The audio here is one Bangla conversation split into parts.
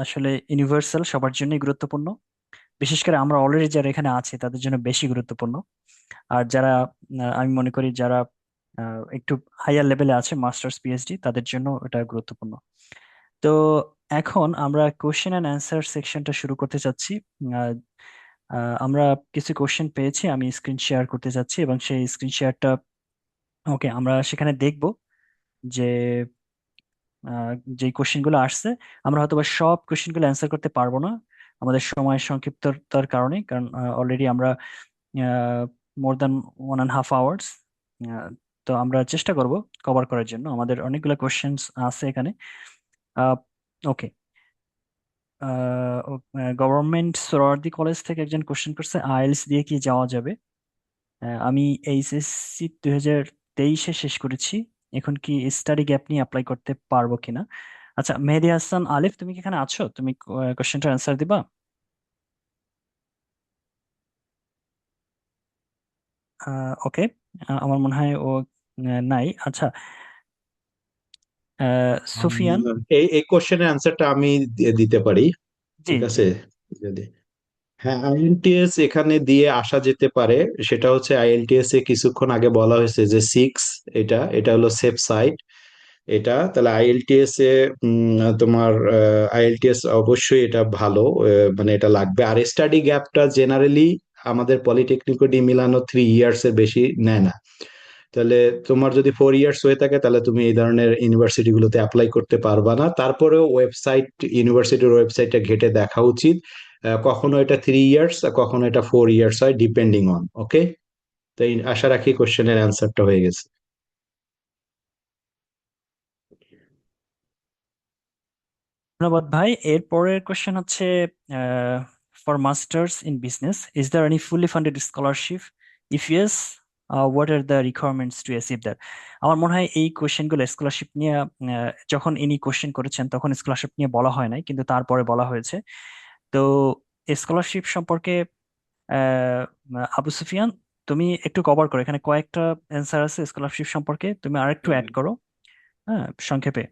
আসলে ইউনিভার্সাল, সবার জন্যই গুরুত্বপূর্ণ। বিশেষ করে আমরা অলরেডি যারা এখানে আছি তাদের জন্য বেশি গুরুত্বপূর্ণ। আর যারা আমি মনে করি যারা একটু হাইয়ার লেভেলে আছে, মাস্টার্স পিএইচডি, তাদের জন্য এটা গুরুত্বপূর্ণ। তো এখন আমরা কোশ্চেন অ্যান্ড অ্যান্সার সেকশনটা শুরু করতে চাচ্ছি। আহ, আমরা কিছু কোশ্চেন পেয়েছি, আমি স্ক্রিন শেয়ার করতে চাচ্ছি এবং সেই স্ক্রিন শেয়ারটা, ওকে, আমরা সেখানে দেখব যে আহ, যে কোশ্চেনগুলো আসছে। আমরা হয়তোবা সব কোশ্চেনগুলো অ্যান্সার করতে পারবো না আমাদের সময়ের সংক্ষিপ্ততার কারণে, কারণ অলরেডি আমরা মোর দ্যান 1.5 আওয়ার্স। তো আমরা চেষ্টা করব কভার করার জন্য, আমাদের অনেকগুলো কোশ্চেন্স আছে এখানে। ওকে, গভর্নমেন্ট সোহরাওয়ার্দী কলেজ থেকে একজন কোশ্চেন করছে, আইএলটিএস দিয়ে কি যাওয়া যাবে? আমি এইচএসসি 2023-এ শেষ করেছি, এখন কি স্টাডি গ্যাপ নিয়ে অ্যাপ্লাই করতে পারবো কিনা? আচ্ছা, মেহেদি হাসান আলিফ, তুমি কি এখানে আছো? তুমি কোশ্চেনটার অ্যান্সার দিবা? ওকে, আমার মনে হয় ও নাই। আচ্ছা, সুফিয়ান। এই এই কোশ্চেনের অ্যান্সারটা আমি দিতে পারি। জি ঠিক জি। আছে, যদি হ্যাঁ, আইএলটিএস এখানে দিয়ে আসা যেতে পারে। সেটা হচ্ছে আইএলটিএস এ কিছুক্ষণ আগে বলা হয়েছে যে 6, এটা এটা হলো সেফ সাইড। এটা তাহলে আইএলটিএস এ তোমার আইএলটিএস অবশ্যই এটা ভালো, মানে এটা লাগবে। আর স্টাডি গ্যাপটা জেনারেলি আমাদের পলিটেকনিক ডি মিলানো 3 ইয়ার্স এর বেশি নেয় না। তাহলে তোমার যদি 4 ইয়ার্স হয়ে থাকে তাহলে তুমি এই ধরনের ইউনিভার্সিটি গুলোতে অ্যাপ্লাই করতে পারবা না। তারপরেও ওয়েবসাইট, ইউনিভার্সিটির ওয়েবসাইটটা ঘেটে দেখা উচিত। কখনো এটা 3 ইয়ার্স, কখনো এটা 4 ইয়ার্স হয়, ডিপেন্ডিং অন। ওকে, তো আশা রাখি কোশ্চেনের অ্যান্সারটা হয়ে গেছে। ধন্যবাদ ভাই। এর পরের কোশ্চেন হচ্ছে, for masters in business, is there any fully funded scholarship? If yes, what are the requirements to achieve that? আমার মনে হয় এই কোশ্চেনগুলো স্কলারশিপ নিয়ে, যখন ইনি কোশ্চেন করেছেন তখন স্কলারশিপ নিয়ে বলা হয় নাই, কিন্তু তারপরে বলা হয়েছে। তো স্কলারশিপ সম্পর্কে আহ, আবু সুফিয়ান, তুমি একটু কভার করো, এখানে কয়েকটা অ্যান্সার আছে স্কলারশিপ সম্পর্কে, তুমি আরেকটু অ্যাড করো। হ্যাঁ, সংক্ষেপে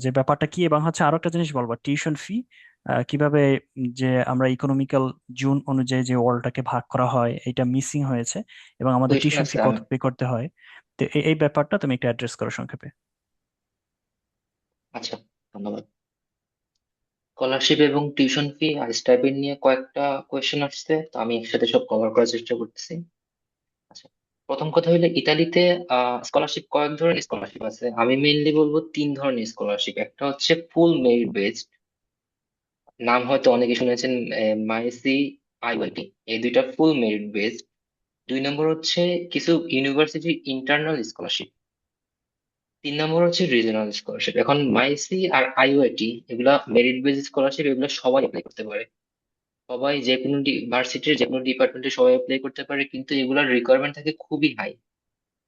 যে ব্যাপারটা কি, এবং হচ্ছে আরো একটা জিনিস বলবো, টিউশন ফি কিভাবে, যে আমরা ইকোনমিক্যাল জোন অনুযায়ী যে ওয়ার্ল্ডটাকে ভাগ করা হয় এটা মিসিং হয়েছে, এবং আমাদের কোয়েশ্চেন টিউশন ফি আছে কত পে করতে হয়। তো এই ব্যাপারটা তুমি একটু অ্যাড্রেস করো সংক্ষেপে। আচ্ছা, ধন্যবাদ। স্কলারশিপ এবং টিউশন ফি আর স্টাইপেন্ড নিয়ে কয়েকটা কোয়েশ্চেন আসছে, তো আমি একসাথে সব কভার করার চেষ্টা করতেছি। আচ্ছা, প্রথম কথা হইলে ইতালিতে স্কলারশিপ, কয়েক ধরনের স্কলারশিপ আছে। আমি মেইনলি বলবো তিন ধরনের স্কলারশিপ। একটা হচ্ছে ফুল মেরিট বেসড, নাম হয়তো অনেকে শুনেছেন, মাইসি, আইওআইটি। এই দুইটা ফুল মেরিট বেসড। দুই নম্বর হচ্ছে কিছু ইউনিভার্সিটি ইন্টারনাল স্কলারশিপ। তিন নম্বর হচ্ছে রিজনাল স্কলারশিপ। এখন মাইসি আর আইওআইটি এগুলা মেরিট বেস স্কলারশিপ, এগুলো সবাই অ্যাপ্লাই করতে পারে। সবাই যে কোনো ভার্সিটির যে কোনো ডিপার্টমেন্টে সবাই অ্যাপ্লাই করতে পারে, কিন্তু এগুলার রিকোয়ারমেন্ট থাকে খুবই হাই।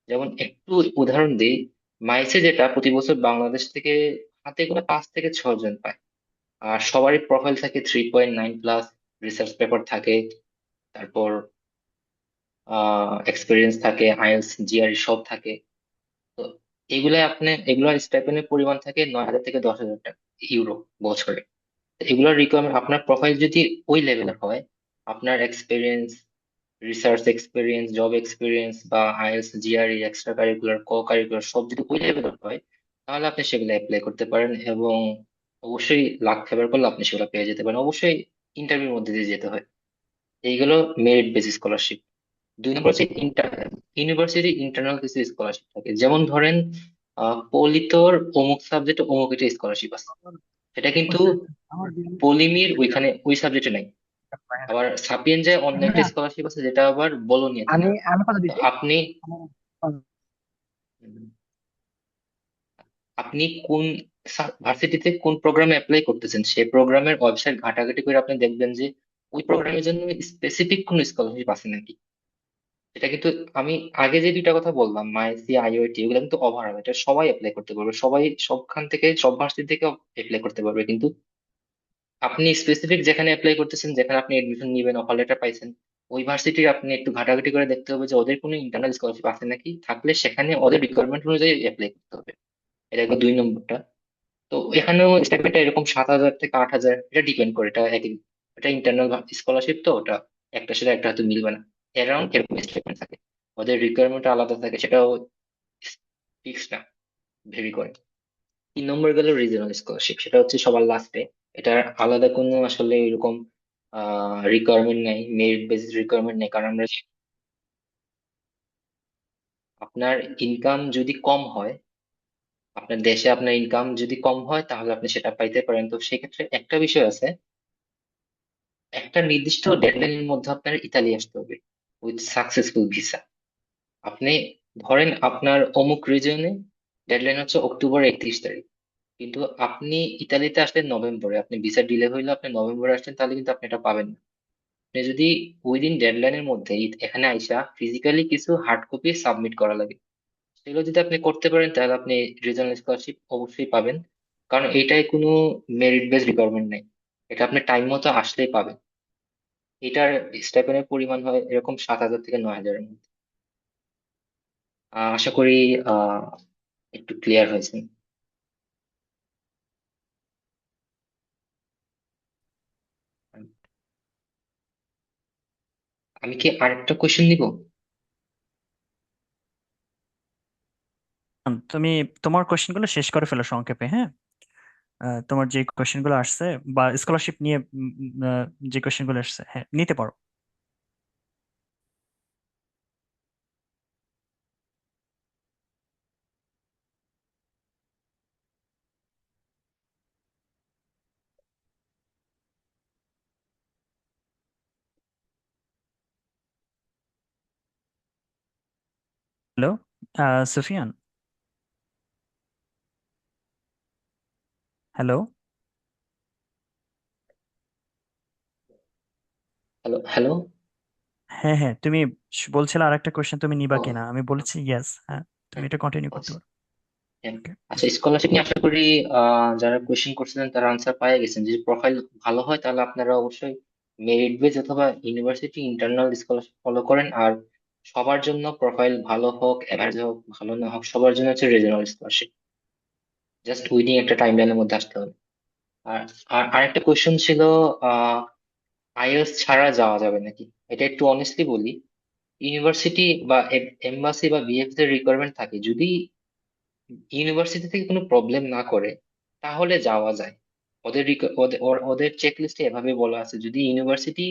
যেমন একটু উদাহরণ দিই, মাইসে যেটা প্রতি বছর বাংলাদেশ থেকে হাতে গোনা 5 থেকে 6 জন পায়। আর সবারই প্রোফাইল থাকে 3.9+, রিসার্চ পেপার থাকে, তারপর এক্সপিরিয়েন্স থাকে, আইএলটিএস জিআরই সব থাকে। তো এগুলার স্টাইপেন্ডের পরিমাণ থাকে 9,000 থেকে 10,000 টাকা, ইউরো, বছরে। তো এগুলোর রিকোয়ারমেন্ট, আপনার প্রোফাইল যদি ওই লেভেলের হয়, আপনার experience, research experience, job experience বা IELTS GRE, extra curricular, co curricular সব যদি ওই লেভেলের হয়, তাহলে আপনি সেগুলো অ্যাপ্লাই করতে পারেন। এবং অবশ্যই লাক ফেভার করলে আপনি সেগুলো পেয়ে যেতে পারেন। অবশ্যই ইন্টারভিউর মধ্যে দিয়ে যেতে হয়। এইগুলো মেরিট বেসিস স্কলারশিপ। দুই নম্বর হচ্ছে ইউনিভার্সিটি ইন্টারনাল কিছু স্কলারশিপ থাকে। যেমন ধরেন, পলিতর অমুক সাবজেক্টে অমুক একটা স্কলারশিপ আছে, সেটা কিন্তু পলিমির ওইখানে ওই সাবজেক্টে নাই। আবার সাপিয়েন্সায় অন্য একটা স্কলারশিপ আছে যেটা আবার বোলোনিয়াতে আমি নাই। আমি কথা তো দিচ্ছি। আপনি আপনি কোন ভার্সিটিতে কোন প্রোগ্রামে অ্যাপ্লাই করতেছেন, সেই প্রোগ্রামের ওয়েবসাইট ঘাটাঘাটি করে আপনি দেখবেন যে ওই প্রোগ্রামের জন্য স্পেসিফিক কোন স্কলারশিপ আছে নাকি। এটা কিন্তু, আমি আগে যে দুইটা কথা বললাম, মাইসি, আইওআইটি, এগুলো কিন্তু ওভারঅল, এটা সবাই অ্যাপ্লাই করতে পারবে, সবাই সবখান থেকে, সব ভার্সিটি থেকে অ্যাপ্লাই করতে পারবে। কিন্তু আপনি স্পেসিফিক যেখানে অ্যাপ্লাই করতেছেন, যেখানে আপনি এডমিশন নিবেন, অফার লেটার পাইছেন, ওই ভার্সিটির আপনি একটু ঘাটাঘাটি করে দেখতে হবে যে ওদের কোনো ইন্টারনাল স্কলারশিপ আছে নাকি, থাকলে সেখানে ওদের রিকোয়ারমেন্ট অনুযায়ী অ্যাপ্লাই করতে হবে। এটা গেলো দুই নম্বরটা। তো এখানেও স্টাইপেন্ডটা এরকম 7,000 থেকে 8,000, এটা ডিপেন্ড করে, এটা এক এটা ইন্টারনাল স্কলারশিপ, তো ওটা একটার সাথে একটা হয়তো মিলবে না, অ্যারাউন্ড এরকম স্টাইপেন্ড থাকে। ওদের রিকোয়ারমেন্ট আলাদা থাকে, সেটাও ফিক্স না, ভেরি করে। 3 নম্বর গেল রিজিওনাল স্কলারশিপ, সেটা হচ্ছে সবার লাস্টে। এটার আলাদা কোনো আসলে এরকম রিকোয়ারমেন্ট নেই, মেরিট বেসিস রিকোয়ারমেন্ট নেই, কারণ আমরা আপনার ইনকাম যদি কম হয়, আপনার দেশে আপনার ইনকাম যদি কম হয় তাহলে আপনি সেটা পাইতে পারেন। তো সেক্ষেত্রে একটা বিষয় আছে, একটা নির্দিষ্ট ডেডলাইনের মধ্যে আপনার ইতালি আসতে হবে উইথ সাকসেসফুল ভিসা। আপনি ধরেন আপনার অমুক রিজনে ডেডলাইন হচ্ছে অক্টোবর 31 তারিখ, কিন্তু আপনি ইতালিতে আসলেন নভেম্বরে, আপনি ভিসা ডিলে হইলো, আপনি নভেম্বরে আসছেন, তাহলে কিন্তু আপনি এটা পাবেন না। আপনি যদি উইদিন ডেডলাইনের মধ্যে এখানে আইসা ফিজিক্যালি কিছু হার্ড কপি সাবমিট করা লাগে, সেগুলো যদি আপনি করতে পারেন তাহলে আপনি রিজনাল স্কলারশিপ অবশ্যই পাবেন। কারণ এটাই কোনো মেরিট বেস রিকোয়ারমেন্ট নেই, এটা আপনি টাইম মতো আসলেই পাবেন। এটার স্টাইপেন্ডের পরিমাণ হয় এরকম 7,000 থেকে 9,000-এর মধ্যে। আশা করি আহ একটু ক্লিয়ার হয়েছে। আমি কি আরেকটা কোয়েশ্চেন নিব? তুমি তোমার কোশ্চেন গুলো শেষ করে ফেলো সংক্ষেপে, হ্যাঁ। তোমার যে কোশ্চেন গুলো আসছে বা স্কলারশিপ নিয়ে যে কোশ্চেন গুলো আসছে, হ্যাঁ, নিতে পারো। Hello, Sufian. Hello. Hello, hello. হ্যাঁ হ্যাঁ, তুমি বলছিলে আরেকটা কোশ্চেন তুমি নিবা ও কিনা, আমি বলেছি ইয়েস, হ্যাঁ। তুমি হ্যাঁ, এটা কন্টিনিউ করতে আচ্ছা। পারো। হ্যাঁ। ওকে। আচ্ছা, স্কলারশিপ নিয়ে আশা করি যারা কোয়েশ্চেন করছিলেন তারা আনসার পেয়ে গেছেন। যদি প্রোফাইল ভালো হয় তাহলে আপনারা অবশ্যই মেরিট বেস অথবা ইউনিভার্সিটি ইন্টারনাল স্কলারশিপ ফলো করেন। আর সবার জন্য প্রোফাইল ভালো হোক, এভারেজ হোক, ভালো না হোক, সবার জন্য হচ্ছে রিজনাল স্কলারশিপ। জাস্ট উইদিন একটা টাইম লাইনের মধ্যে আসতে হবে। আর আর আরেকটা কোয়েশ্চেন ছিল, আহ আইএলটিএস ছাড়া যাওয়া যাবে নাকি? এটা একটু অনেস্টলি বলি, ইউনিভার্সিটি বা এমবাসি বা বিএফ এর রিকোয়ারমেন্ট থাকে, যদি ইউনিভার্সিটি থেকে কোনো প্রবলেম না করে তাহলে যাওয়া যায়। ওদের চেক লিস্টে এভাবে বলা আছে, যদি ইউনিভার্সিটি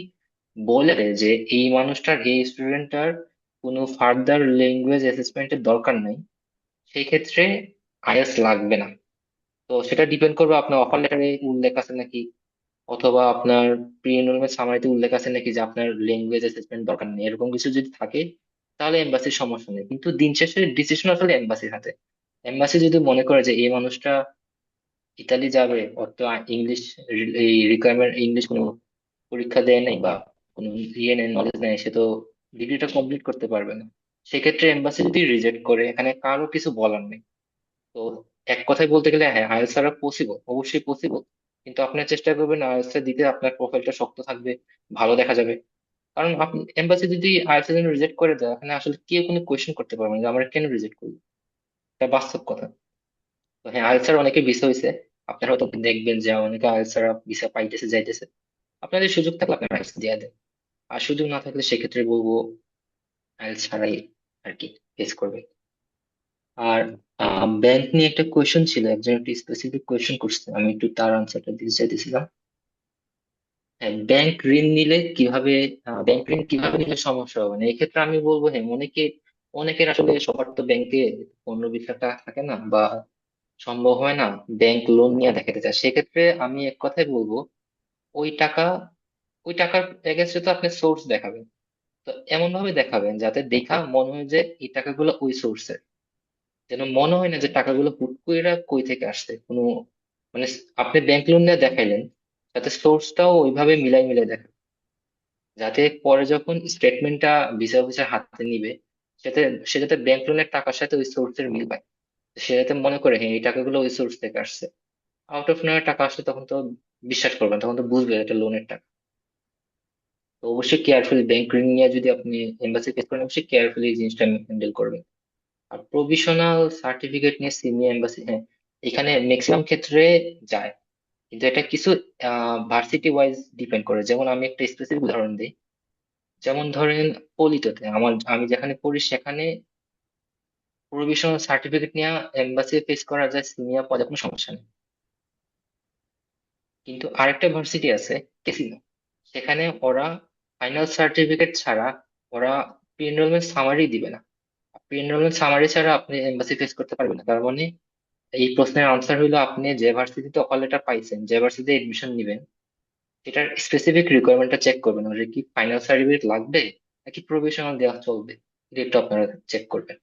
বলে দেয় যে এই মানুষটার, এই স্টুডেন্টটার কোনো ফার্দার ল্যাঙ্গুয়েজ অ্যাসেসমেন্টের দরকার নাই, সেই ক্ষেত্রে আইএলটিএস লাগবে না। তো সেটা ডিপেন্ড করবে আপনার অফার লেটারে উল্লেখ আছে নাকি, অথবা আপনার প্রি এনরোলমেন্ট সামারিতে উল্লেখ আছে নাকি যে আপনার ল্যাঙ্গুয়েজ অ্যাসেসমেন্ট দরকার নেই। এরকম কিছু যদি থাকে তাহলে এমবাসির সমস্যা নেই, কিন্তু দিন শেষে ডিসিশন আসলে এমবাসির হাতে। এমবাসি যদি মনে করে যে এই মানুষটা ইতালি যাবে, ওর তো ইংলিশ, এই রিকোয়ারমেন্ট ইংলিশ কোনো পরীক্ষা দেয় নাই বা কোনো ইয়ে নেই, নলেজ নেই, সে তো ডিগ্রিটা কমপ্লিট করতে পারবে না, সেক্ষেত্রে এমবাসি যদি রিজেক্ট করে এখানে কারো কিছু বলার নেই। তো এক কথায় বলতে গেলে হ্যাঁ, আইএলটিএস ছাড়া পসিবল, অবশ্যই পসিবল, কিন্তু আপনার চেষ্টা করবেন আইএলটিএস টা দিতে, আপনার প্রোফাইলটা শক্ত থাকবে, ভালো দেখা যাবে। কারণ আপনি এমবাসি যদি আইএলটিএস এর জন্য রিজেক্ট করে দেয়, এখানে আসলে কেউ কোনো কোয়েশ্চেন করতে পারবে না যে আমরা কেন রিজেক্ট করবো, এটা বাস্তব কথা। তো হ্যাঁ, আইএলটিএস ছাড়া অনেকে ভিসা হয়েছে, আপনারা হয়তো দেখবেন যে অনেকে আইএলটিএস ছাড়া ভিসা পাইতেছে, যাইতেছে। আপনাদের সুযোগ থাকলে আপনারা আইএলটিএস দিয়ে দেন, আর সুযোগ না থাকলে সেক্ষেত্রে বলবো আইএলটিএস ছাড়াই আর কি ফেস করবে। আর ব্যাংক নিয়ে একটা কোয়েশ্চেন ছিল, একজন একটা স্পেসিফিক কোয়েশ্চেন করছে, আমি একটু তার আনসারটা দিতে চাইতেছিলাম। হ্যাঁ, ব্যাংক ঋণ নিলে কিভাবে, ব্যাংক ঋণ কিভাবে নিলে সমস্যা হবে না, এক্ষেত্রে আমি বলবো হ্যাঁ, অনেকের আসলে সবার তো ব্যাংকে 15-20 লাখ টাকা থাকে না, বা সম্ভব হয় না ব্যাংক লোন নিয়ে দেখাতে চায়। সেক্ষেত্রে আমি এক কথাই বলবো, ওই টাকা ওই টাকার এগেনস্টে তো আপনি সোর্স দেখাবেন। তো এমন ভাবে দেখাবেন যাতে দেখা মনে হয় যে এই টাকাগুলো ওই সোর্সের, যেন মনে হয় না যে টাকাগুলো হুট কইরা কই থেকে আসছে কোনো, মানে আপনি ব্যাংক লোন নিয়ে দেখাইলেন, যাতে সোর্সটাও ওইভাবে মিলাই মিলাই দেখা, যাতে পরে যখন স্টেটমেন্টটা ভিসা অফিসার হাতে নিবে, সেটা সে যাতে ব্যাংক লোনের টাকার সাথে ওই সোর্সের মিল পায়, সে যাতে মনে করে হ্যাঁ এই টাকাগুলো ওই সোর্স থেকে আসছে। আউট অফ নোয়ার টাকা আসলে তখন তো বিশ্বাস করবেন, তখন তো বুঝবে এটা লোনের টাকা। তো অবশ্যই কেয়ারফুলি ব্যাংক ঋণ নিয়ে যদি আপনি এম্বাসি ফেস করেন, অবশ্যই কেয়ারফুলি এই জিনিসটা হ্যান্ডেল করবেন। আর প্রভিশনাল সার্টিফিকেট নিয়ে সিনিয়র এম্বাসি, হ্যাঁ, এখানে ম্যাক্সিমাম ক্ষেত্রে যায়, কিন্তু এটা কিছু ভার্সিটি ওয়াইজ ডিপেন্ড করে। যেমন আমি একটা স্পেসিফিক উদাহরণ দিই। যেমন ধরেন পলিটোতে আমি যেখানে পড়ি সেখানে প্রভিশনাল সার্টিফিকেট নিয়ে এম্বাসি ফেস করা যায় সিনিয়র পদে, কোনো সমস্যা নেই। কিন্তু আরেকটা ভার্সিটি আছে, কেসিনো, সেখানে ওরা ফাইনাল সার্টিফিকেট ছাড়া ওরা প্রি এনরোলমেন্ট সামারি দিবে না। প্রি এনরোলমেন্ট সামারি ছাড়া আপনি এম্বাসি ফেস করতে পারবেন না। তার মানে এই প্রশ্নের আনসার হইলো, আপনি যে ভার্সিটিতে অফার লেটার পাইছেন, যে ভার্সিটিতে এডমিশন নিবেন, এটার স্পেসিফিক রিকোয়ারমেন্টটা চেক করবেন, ওদের কি ফাইনাল সার্টিফিকেট লাগবে নাকি প্রভিশনাল দেওয়া চলবে, এটা একটু আপনারা চেক করবেন।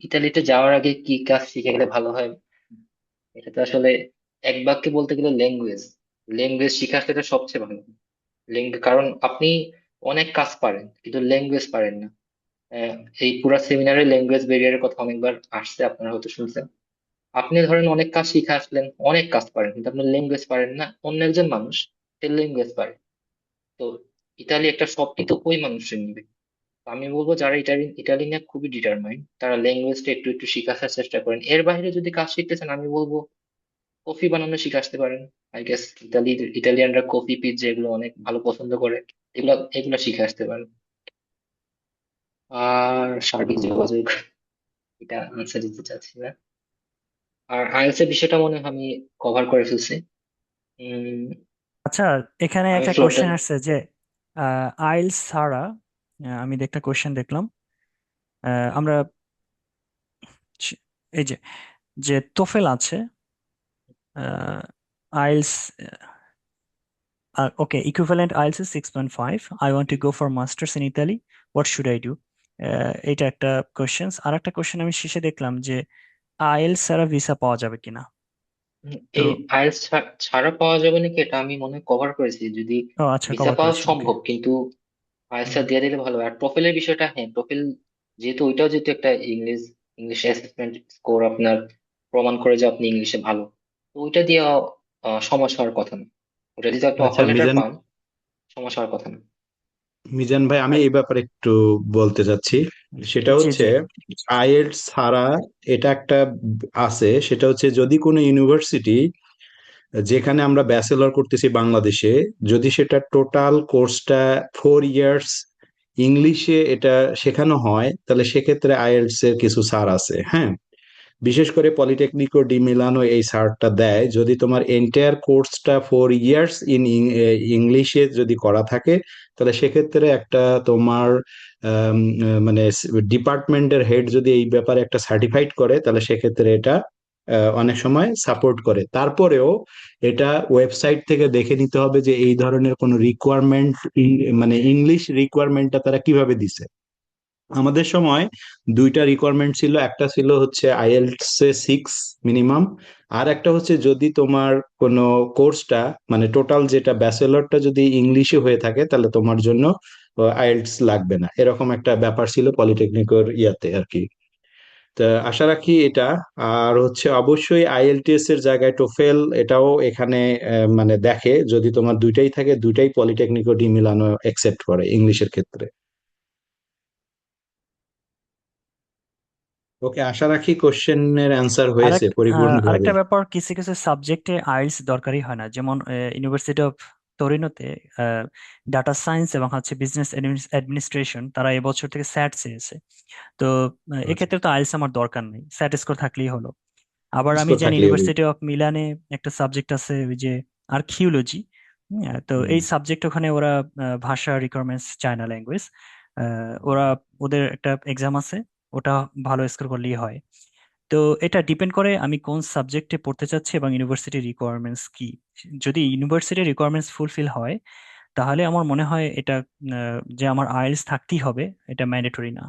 ইতালিতে যাওয়ার আগে কি কাজ শিখে গেলে ভালো হয়, এটা তো আসলে এক বাক্যে বলতে গেলে ল্যাঙ্গুয়েজ। ল্যাঙ্গুয়েজ শিখা সেটা সবচেয়ে ভালো। কারণ আপনি অনেক কাজ পারেন কিন্তু ল্যাঙ্গুয়েজ পারেন না। আহ, এই পুরা সেমিনারে ল্যাঙ্গুয়েজ ব্যারিয়ারের কথা অনেকবার আসছে, আপনারা হয়তো শুনছেন। আপনি ধরেন অনেক কাজ শিখে আসলেন, অনেক কাজ পারেন, কিন্তু আপনি ল্যাঙ্গুয়েজ পারেন না। অন্য একজন মানুষ সে ল্যাঙ্গুয়েজ পারে, তো ইতালি একটা সব কিন্তু ওই মানুষের নিবে। তো আমি বলবো যারা ইটালি ইটালি নিয়ে খুবই ডিটারমাইন্ড, তারা ল্যাঙ্গুয়েজটা একটু একটু শিখার চেষ্টা করেন। এর বাইরে যদি কাজ শিখতেছেন, আমি বলবো কফি বানানো শিখে আসতে পারেন। আই গেস ইটালিয়ানরা কফি পিৎজা এগুলো অনেক ভালো পছন্দ করে, এগুলো এগুলো শিখে আসতে পারেন। আর সার্বিক যোগাযোগ, এটা আনসার দিতে চাচ্ছি না। আর আইএলটিএস এর বিষয়টা মনে হয় আমি কভার করে ফেলছি। উম আচ্ছা, এখানে আমি একটা ফ্লোরটা, কোশ্চেন আসছে যে আইএলটিএস ছাড়া আমি একটা কোশ্চেন দেখলাম। আমরা ছি- এই যে যে তোফেল আছে, IELTS, okay, equivalent IELTS is 6.5, I want to go for masters in Italy, what should I do? এটা একটা কোশ্চেন। আর একটা কোশ্চেন আমি শেষে দেখলাম যে আইএলটিএস ছাড়া ভিসা পাওয়া যাবে কিনা। তো এই আইএলটিএস ছাড়া পাওয়া যাবে নাকি এটা আমি মনে হয় কভার করেছি। যদি ও আচ্ছা, ভিসা কভার পাওয়া করেছেন, ওকে। সম্ভব, কিন্তু আইএলটিএস দিয়ে দিলে ভালো হয়। আর টোফেলের বিষয়টা, হ্যাঁ টোফেল যেহেতু ওইটাও যেহেতু একটা ইংলিশ অ্যাসেসমেন্ট স্কোর আপনার প্রমাণ করে যে আপনি ইংলিশে ভালো, তো ওইটা দিয়ে সমস্যা হওয়ার কথা না। ওটা যদি আপনি আচ্ছা অফার লেটার মিজান, পান, সমস্যা হওয়ার কথা না। মিজান ভাই আমি আর এই ব্যাপারে একটু বলতে চাচ্ছি। সেটা জি হচ্ছে জি। আইএলটিএস ছাড়া এটা একটা আছে, সেটা হচ্ছে যদি কোনো ইউনিভার্সিটি যেখানে আমরা ব্যাচেলর করতেছি বাংলাদেশে, যদি সেটা টোটাল কোর্সটা 4 ইয়ার্স ইংলিশে এটা শেখানো হয়, তাহলে সেক্ষেত্রে আইএলটিএস এর কিছু ছাড় আছে, হ্যাঁ। বিশেষ করে পলিটেকনিক ও ডি মিলানো এই ছাড়টা দেয় যদি তোমার এন্টায়ার কোর্সটা 4 ইয়ার্স ইংলিশে যদি করা থাকে, তাহলে সেক্ষেত্রে একটা তোমার মানে ডিপার্টমেন্টের হেড যদি এই ব্যাপারে একটা সার্টিফাইড করে, তাহলে সেক্ষেত্রে এটা অনেক সময় সাপোর্ট করে। তারপরেও এটা ওয়েবসাইট থেকে দেখে নিতে হবে যে এই ধরনের কোনো রিকোয়ারমেন্ট, মানে ইংলিশ রিকোয়ারমেন্টটা তারা কিভাবে দিছে। আমাদের সময় দুইটা রিকোয়ারমেন্ট ছিল, একটা ছিল হচ্ছে আইএলটিএস এ 6 মিনিমাম, আর একটা হচ্ছে যদি তোমার কোনো কোর্সটা মানে টোটাল যেটা ব্যাচেলরটা যদি ইংলিশে হয়ে থাকে, তাহলে তোমার জন্য আইএলটিএস লাগবে না, এরকম একটা ব্যাপার ছিল পলিটেকনিকের ইয়াতে আর কি। তা আশা রাখি এটা। আর হচ্ছে অবশ্যই আইএলটিএস এর জায়গায় টোফেল এটাও এখানে মানে দেখে, যদি তোমার দুইটাই থাকে, দুইটাই পলিটেকনিক ও ডি মিলানো একসেপ্ট করে ইংলিশের ক্ষেত্রে। ওকে, আশা রাখি কোশ্চেনের অ্যান্সার হয়েছে পরিপূর্ণভাবে। আরেকটা ব্যাপার, কিছু কিছু সাবজেক্টে আইএলটিএস দরকারই হয় না, যেমন ইউনিভার্সিটি অফ টরিনোতে ডাটা সায়েন্স এবং হচ্ছে বিজনেস অ্যাডমিনিস্ট্রেশন, তারা এবছর থেকে স্যাট চেয়েছে। তো আচ্ছা, এক্ষেত্রে তো আইএলটিএস আমার দরকার নেই, স্যাট স্কোর থাকলেই হলো। আবার আমি স্কোর জানি থাকলে হবে। ইউনিভার্সিটি অফ মিলানে একটা সাবজেক্ট আছে, ওই যে আর্কিওলজি। তো হুম। এই সাবজেক্ট ওখানে ওরা ভাষা রিকোয়ারমেন্টস চায় না, ল্যাঙ্গুয়েজ। ওরা ওদের একটা এক্সাম আছে, ওটা ভালো স্কোর করলেই হয়। তো এটা ডিপেন্ড করে আমি কোন সাবজেক্টে পড়তে চাচ্ছি এবং ইউনিভার্সিটির রিকোয়ারমেন্টস কি। যদি ইউনিভার্সিটির রিকোয়ারমেন্টস ফুলফিল হয়, তাহলে আমার মনে হয় এটা যে আমার আইএলটিএস থাকতেই হবে, এটা ম্যান্ডেটরি না।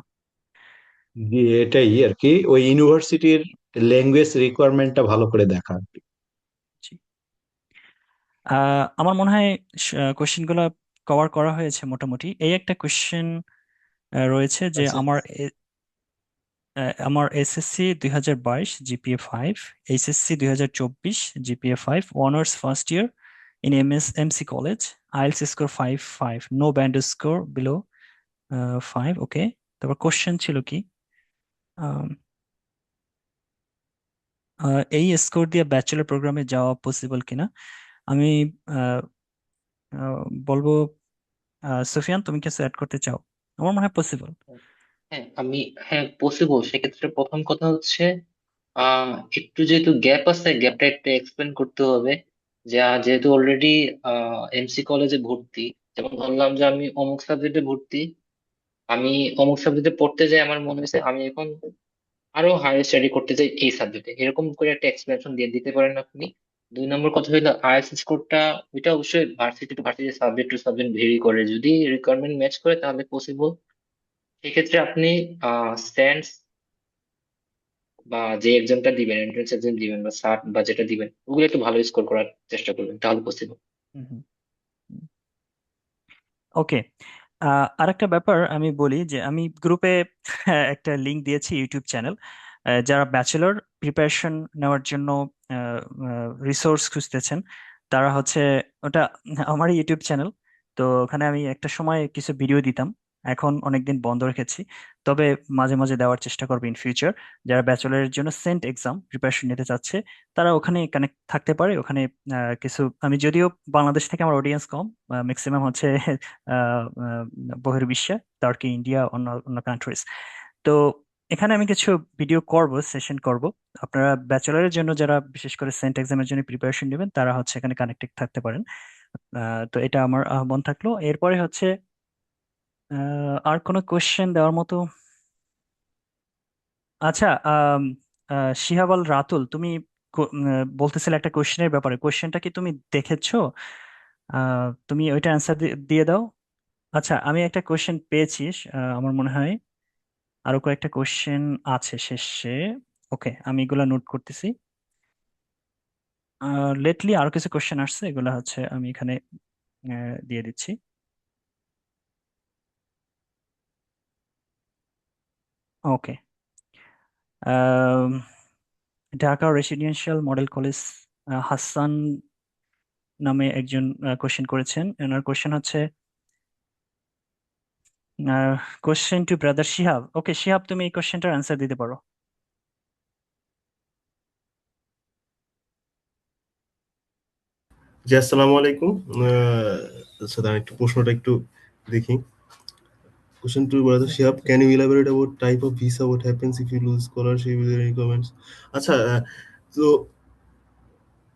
জি, এটাই আর কি, ওই ইউনিভার্সিটির ল্যাঙ্গুয়েজ রিকোয়ারমেন্টটা ভালো করে দেখা। জি। আমার মনে হয় কোশ্চেনগুলো কভার করা হয়েছে মোটামুটি। এই একটা কোশ্চেন রয়েছে যে আচ্ছা, আমার SSC 2022 GPA 5, HSC 2024 GPA 5, honours first year in MC college, IELTS score 5.5, no band score below 5, okay. তারপর কোশ্চেন ছিল কি, আম, এই স্কোর দিয়ে ব্যাচেলর প্রোগ্রামে যাওয়া পসিবল কিনা আমি আহ, বলবো, সুফিয়ান তুমি কিছু অ্যাড করতে চাও? আমার মনে হয় পসিবল। হ্যাঁ আমি হ্যাঁ পসিবল। সেক্ষেত্রে প্রথম কথা হচ্ছে আহ একটু যেহেতু গ্যাপ আছে, গ্যাপটা একটু এক্সপ্লেন করতে হবে। যে যেহেতু অলরেডি এমসি কলেজে ভর্তি, যেমন বললাম যে আমি অমুক সাবজেক্টে ভর্তি, আমি অমুক সাবজেক্টে পড়তে যাই, আমার মনে হয়েছে আমি এখন আরো হায়ার স্টাডি করতে চাই এই সাবজেক্টে, এরকম করে একটা এক্সপ্লেনেশন দিয়ে দিতে পারেন আপনি। দুই নম্বর কথা হলো আইএলটিএস স্কোরটা, ওইটা অবশ্যই varsity two varsity, subject to subject very করে, যদি রিকোয়ারমেন্ট ম্যাচ করে তাহলে পসিবল। সেক্ষেত্রে আপনি স্ট্যান্ডস বা যে এক্সামটা দিবেন, এন্ট্রান্স এক্সাম দিবেন বা সাট বা যেটা দিবেন, ওগুলো একটু ভালো স্কোর করার চেষ্টা করবেন, তাহলে পসিবল। ওকে। আরেকটা ব্যাপার আমি বলি যে আমি গ্রুপে একটা লিংক দিয়েছি, ইউটিউব চ্যানেল। যারা ব্যাচেলর প্রিপারেশন নেওয়ার জন্য রিসোর্স খুঁজতেছেন, তারা হচ্ছে, ওটা আমার ইউটিউব চ্যানেল। তো ওখানে আমি একটা সময় কিছু ভিডিও দিতাম, এখন অনেকদিন বন্ধ রেখেছি। তবে মাঝে মাঝে দেওয়ার চেষ্টা করবো ইন ফিউচার। যারা ব্যাচেলরের জন্য সেন্ট এক্সাম প্রিপারেশন নিতে চাচ্ছে, তারা ওখানে কানেক্ট থাকতে পারে। ওখানে কিছু, আমি যদিও বাংলাদেশ থেকে আমার অডিয়েন্স কম, ম্যাক্সিমাম হচ্ছে আহ, আহ, বহির্বিশ্বে, টার্কি, ইন্ডিয়া, অন্য অন্য কান্ট্রিজ। তো এখানে আমি কিছু ভিডিও করব, সেশন করব। আপনারা ব্যাচেলারের জন্য যারা বিশেষ করে সেন্ট এক্সামের জন্য প্রিপারেশন নেবেন, তারা হচ্ছে এখানে কানেক্টেড থাকতে পারেন। তো এটা আমার আহ্বান থাকলো। এরপরে হচ্ছে আর কোনো কোশ্চেন দেওয়ার মতো? আচ্ছা, শিহাব আল রাতুল, তুমি বলতেছিলে একটা কোশ্চেনের ব্যাপারে, কোশ্চেনটা কি তুমি দেখেছো? তুমি ওইটা অ্যান্সার দিয়ে দাও। আচ্ছা, আমি একটা কোশ্চেন পেয়েছি। আমার মনে হয় আরো কয়েকটা কোশ্চেন আছে শেষে। ওকে, আমি এগুলা নোট করতেছি। লেটলি আরো কিছু কোশ্চেন আসছে, এগুলা হচ্ছে আমি এখানে দিয়ে দিচ্ছি। Okay. Dhaka residential model college, Hasan নামে একজন কোশ্চেন করেছেন। এনার কোশ্চেন হচ্ছে, question to brother Shihab. Okay Shihab, তুমি এই কোশ্চেনটার অ্যান্সার দিতে পারো। জি, আসসালামু আলাইকুম। আচ্ছা, দাঁড়ান একটু প্রশ্নটা একটু দেখি। Question to Brother Shihab, can you elaborate about type of visa? What happens if you lose scholarship? Is there any comments? আচ্ছা, তো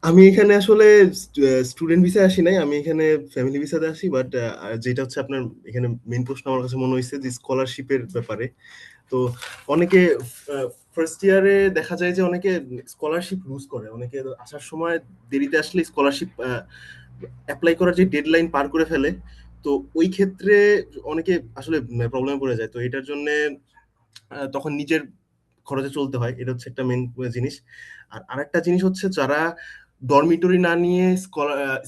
আমি এখানে আসলে স্টুডেন্ট ভিসা আসি নাই, আমি এখানে ফ্যামিলি ভিসাতে আসি। বাট যেটা হচ্ছে আপনার এখানে মেইন প্রশ্ন আমার কাছে মনে হয়েছে যে স্কলারশিপের ব্যাপারে। তো অনেকে ফার্স্ট ইয়ারে দেখা যায় যে অনেকে স্কলারশিপ লুজ করে, অনেকে আসার সময় দেরিতে আসলে স্কলারশিপ অ্যাপ্লাই করার যে ডেডলাইন পার করে ফেলে। তো ওই ক্ষেত্রে অনেকে আসলে প্রবলেমে পড়ে যায়। তো এটার জন্য তখন নিজের খরচে চলতে হয়, এটা হচ্ছে একটা মেন জিনিস। আর আরেকটা জিনিস হচ্ছে যারা ডরমিটরি না নিয়ে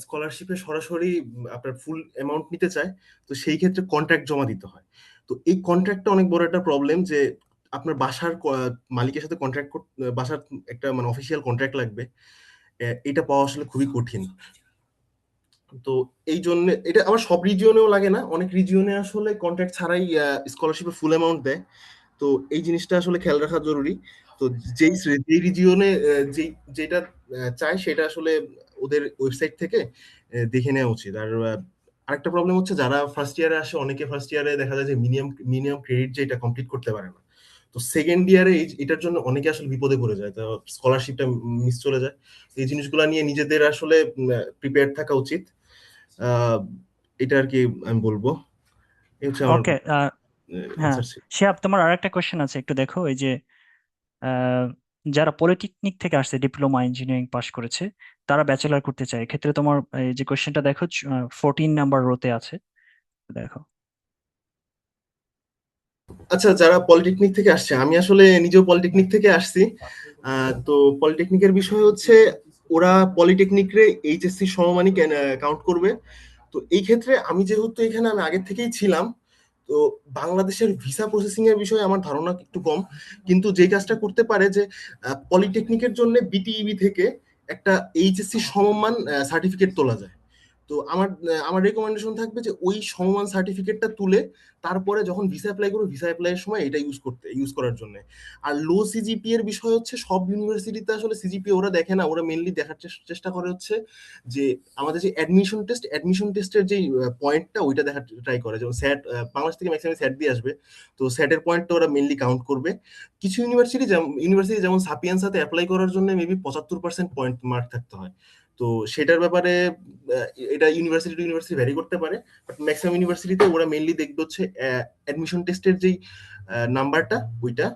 স্কলারশিপে সরাসরি আপনার ফুল অ্যামাউন্ট নিতে চায়, তো সেই ক্ষেত্রে কন্ট্রাক্ট জমা দিতে হয়। তো এই কন্ট্রাক্টটা অনেক বড় একটা প্রবলেম যে আপনার বাসার মালিকের সাথে বাসার একটা মানে অফিসিয়াল কন্ট্রাক্ট লাগবে। এটা পাওয়া আসলে খুবই কঠিন। তো এই জন্য এটা আবার সব রিজিয়নেও লাগে না, অনেক রিজিয়নে আসলে কন্ট্রাক্ট ছাড়াই স্কলারশিপের ফুল অ্যামাউন্ট দেয়। তো এই জিনিসটা আসলে খেয়াল রাখা জরুরি। তো যেই রিজিয়নে যেটা চায় সেটা আসলে ওদের ওয়েবসাইট থেকে দেখে নেওয়া উচিত। আর আরেকটা প্রবলেম হচ্ছে যারা ফার্স্ট ইয়ারে আসে, অনেকে ফার্স্ট ইয়ারে দেখা যায় যে মিনিমাম ক্রেডিট যেটা কমপ্লিট করতে পারে না। তো সেকেন্ড ইয়ারে এটার জন্য অনেকে আসলে বিপদে পড়ে যায়, তো স্কলারশিপটা মিস চলে যায়। এই জিনিসগুলো নিয়ে নিজেদের আসলে প্রিপেয়ার থাকা উচিত। আহ, এটা আর কি আমি বলবো। এই হচ্ছে আমার ওকে। হ্যাঁ, অ্যান্সার ছিল। শিহাব, তোমার আরেকটা কোশ্চেন আছে, একটু দেখো। এই যে আহ, যারা পলিটেকনিক থেকে আসছে, ডিপ্লোমা ইঞ্জিনিয়ারিং পাশ করেছে, তারা ব্যাচেলার করতে চায়, এক্ষেত্রে তোমার এই যে কোশ্চেনটা দেখো, 14 নাম্বার রোতে আছে, দেখো। আচ্ছা, যারা পলিটেকনিক থেকে আসছে, আমি আসলে নিজেও পলিটেকনিক থেকে আসছি। তো পলিটেকনিকের বিষয় হচ্ছে ওরা পলিটেকনিকে এইচএসসি সমমানই কাউন্ট করবে। তো এই ক্ষেত্রে আমি যেহেতু এখানে আমি আগের থেকেই ছিলাম, তো বাংলাদেশের ভিসা প্রসেসিং এর বিষয়ে আমার ধারণা একটু কম। কিন্তু যে কাজটা করতে পারে যে পলিটেকনিকের জন্য বিটিইবি থেকে একটা এইচএসসি সমমান সার্টিফিকেট তোলা যায়। তো আমার রেকমেন্ডেশন থাকবে যে ওই সমমান সার্টিফিকেটটা তুলে তারপরে যখন ভিসা অ্যাপ্লাই করবে ভিসা অ্যাপ্লাইয়ের সময় এটা ইউজ করার জন্য। আর লো সিজিপি এর বিষয় হচ্ছে সব ইউনিভার্সিটিতে আসলে সিজিপি ওরা দেখে না, ওরা মেনলি দেখার চেষ্টা করে হচ্ছে যে আমাদের যে অ্যাডমিশন টেস্টের যে পয়েন্টটা ওইটা দেখার ট্রাই করে, যেমন স্যাট বাংলাদেশ থেকে ম্যাক্সিমাম স্যাট দিয়ে আসবে, তো স্যাটের পয়েন্টটা ওরা মেনলি কাউন্ট করবে। কিছু ইউনিভার্সিটি যেমন সাপিয়েন্সাতে অ্যাপ্লাই করার জন্য মেবি 75% পয়েন্ট মার্ক থাকতে হয়। তো সেটার ব্যাপারে এটা ইউনিভার্সিটি টু ইউনিভার্সিটি ভ্যারি করতে পারে, বাট ম্যাক্সিমাম ইউনিভার্সিটিতে ওরা মেইনলি দেখবে হচ্ছে অ্যাডমিশন টেস্টের যেই নাম্বারটা ওইটা।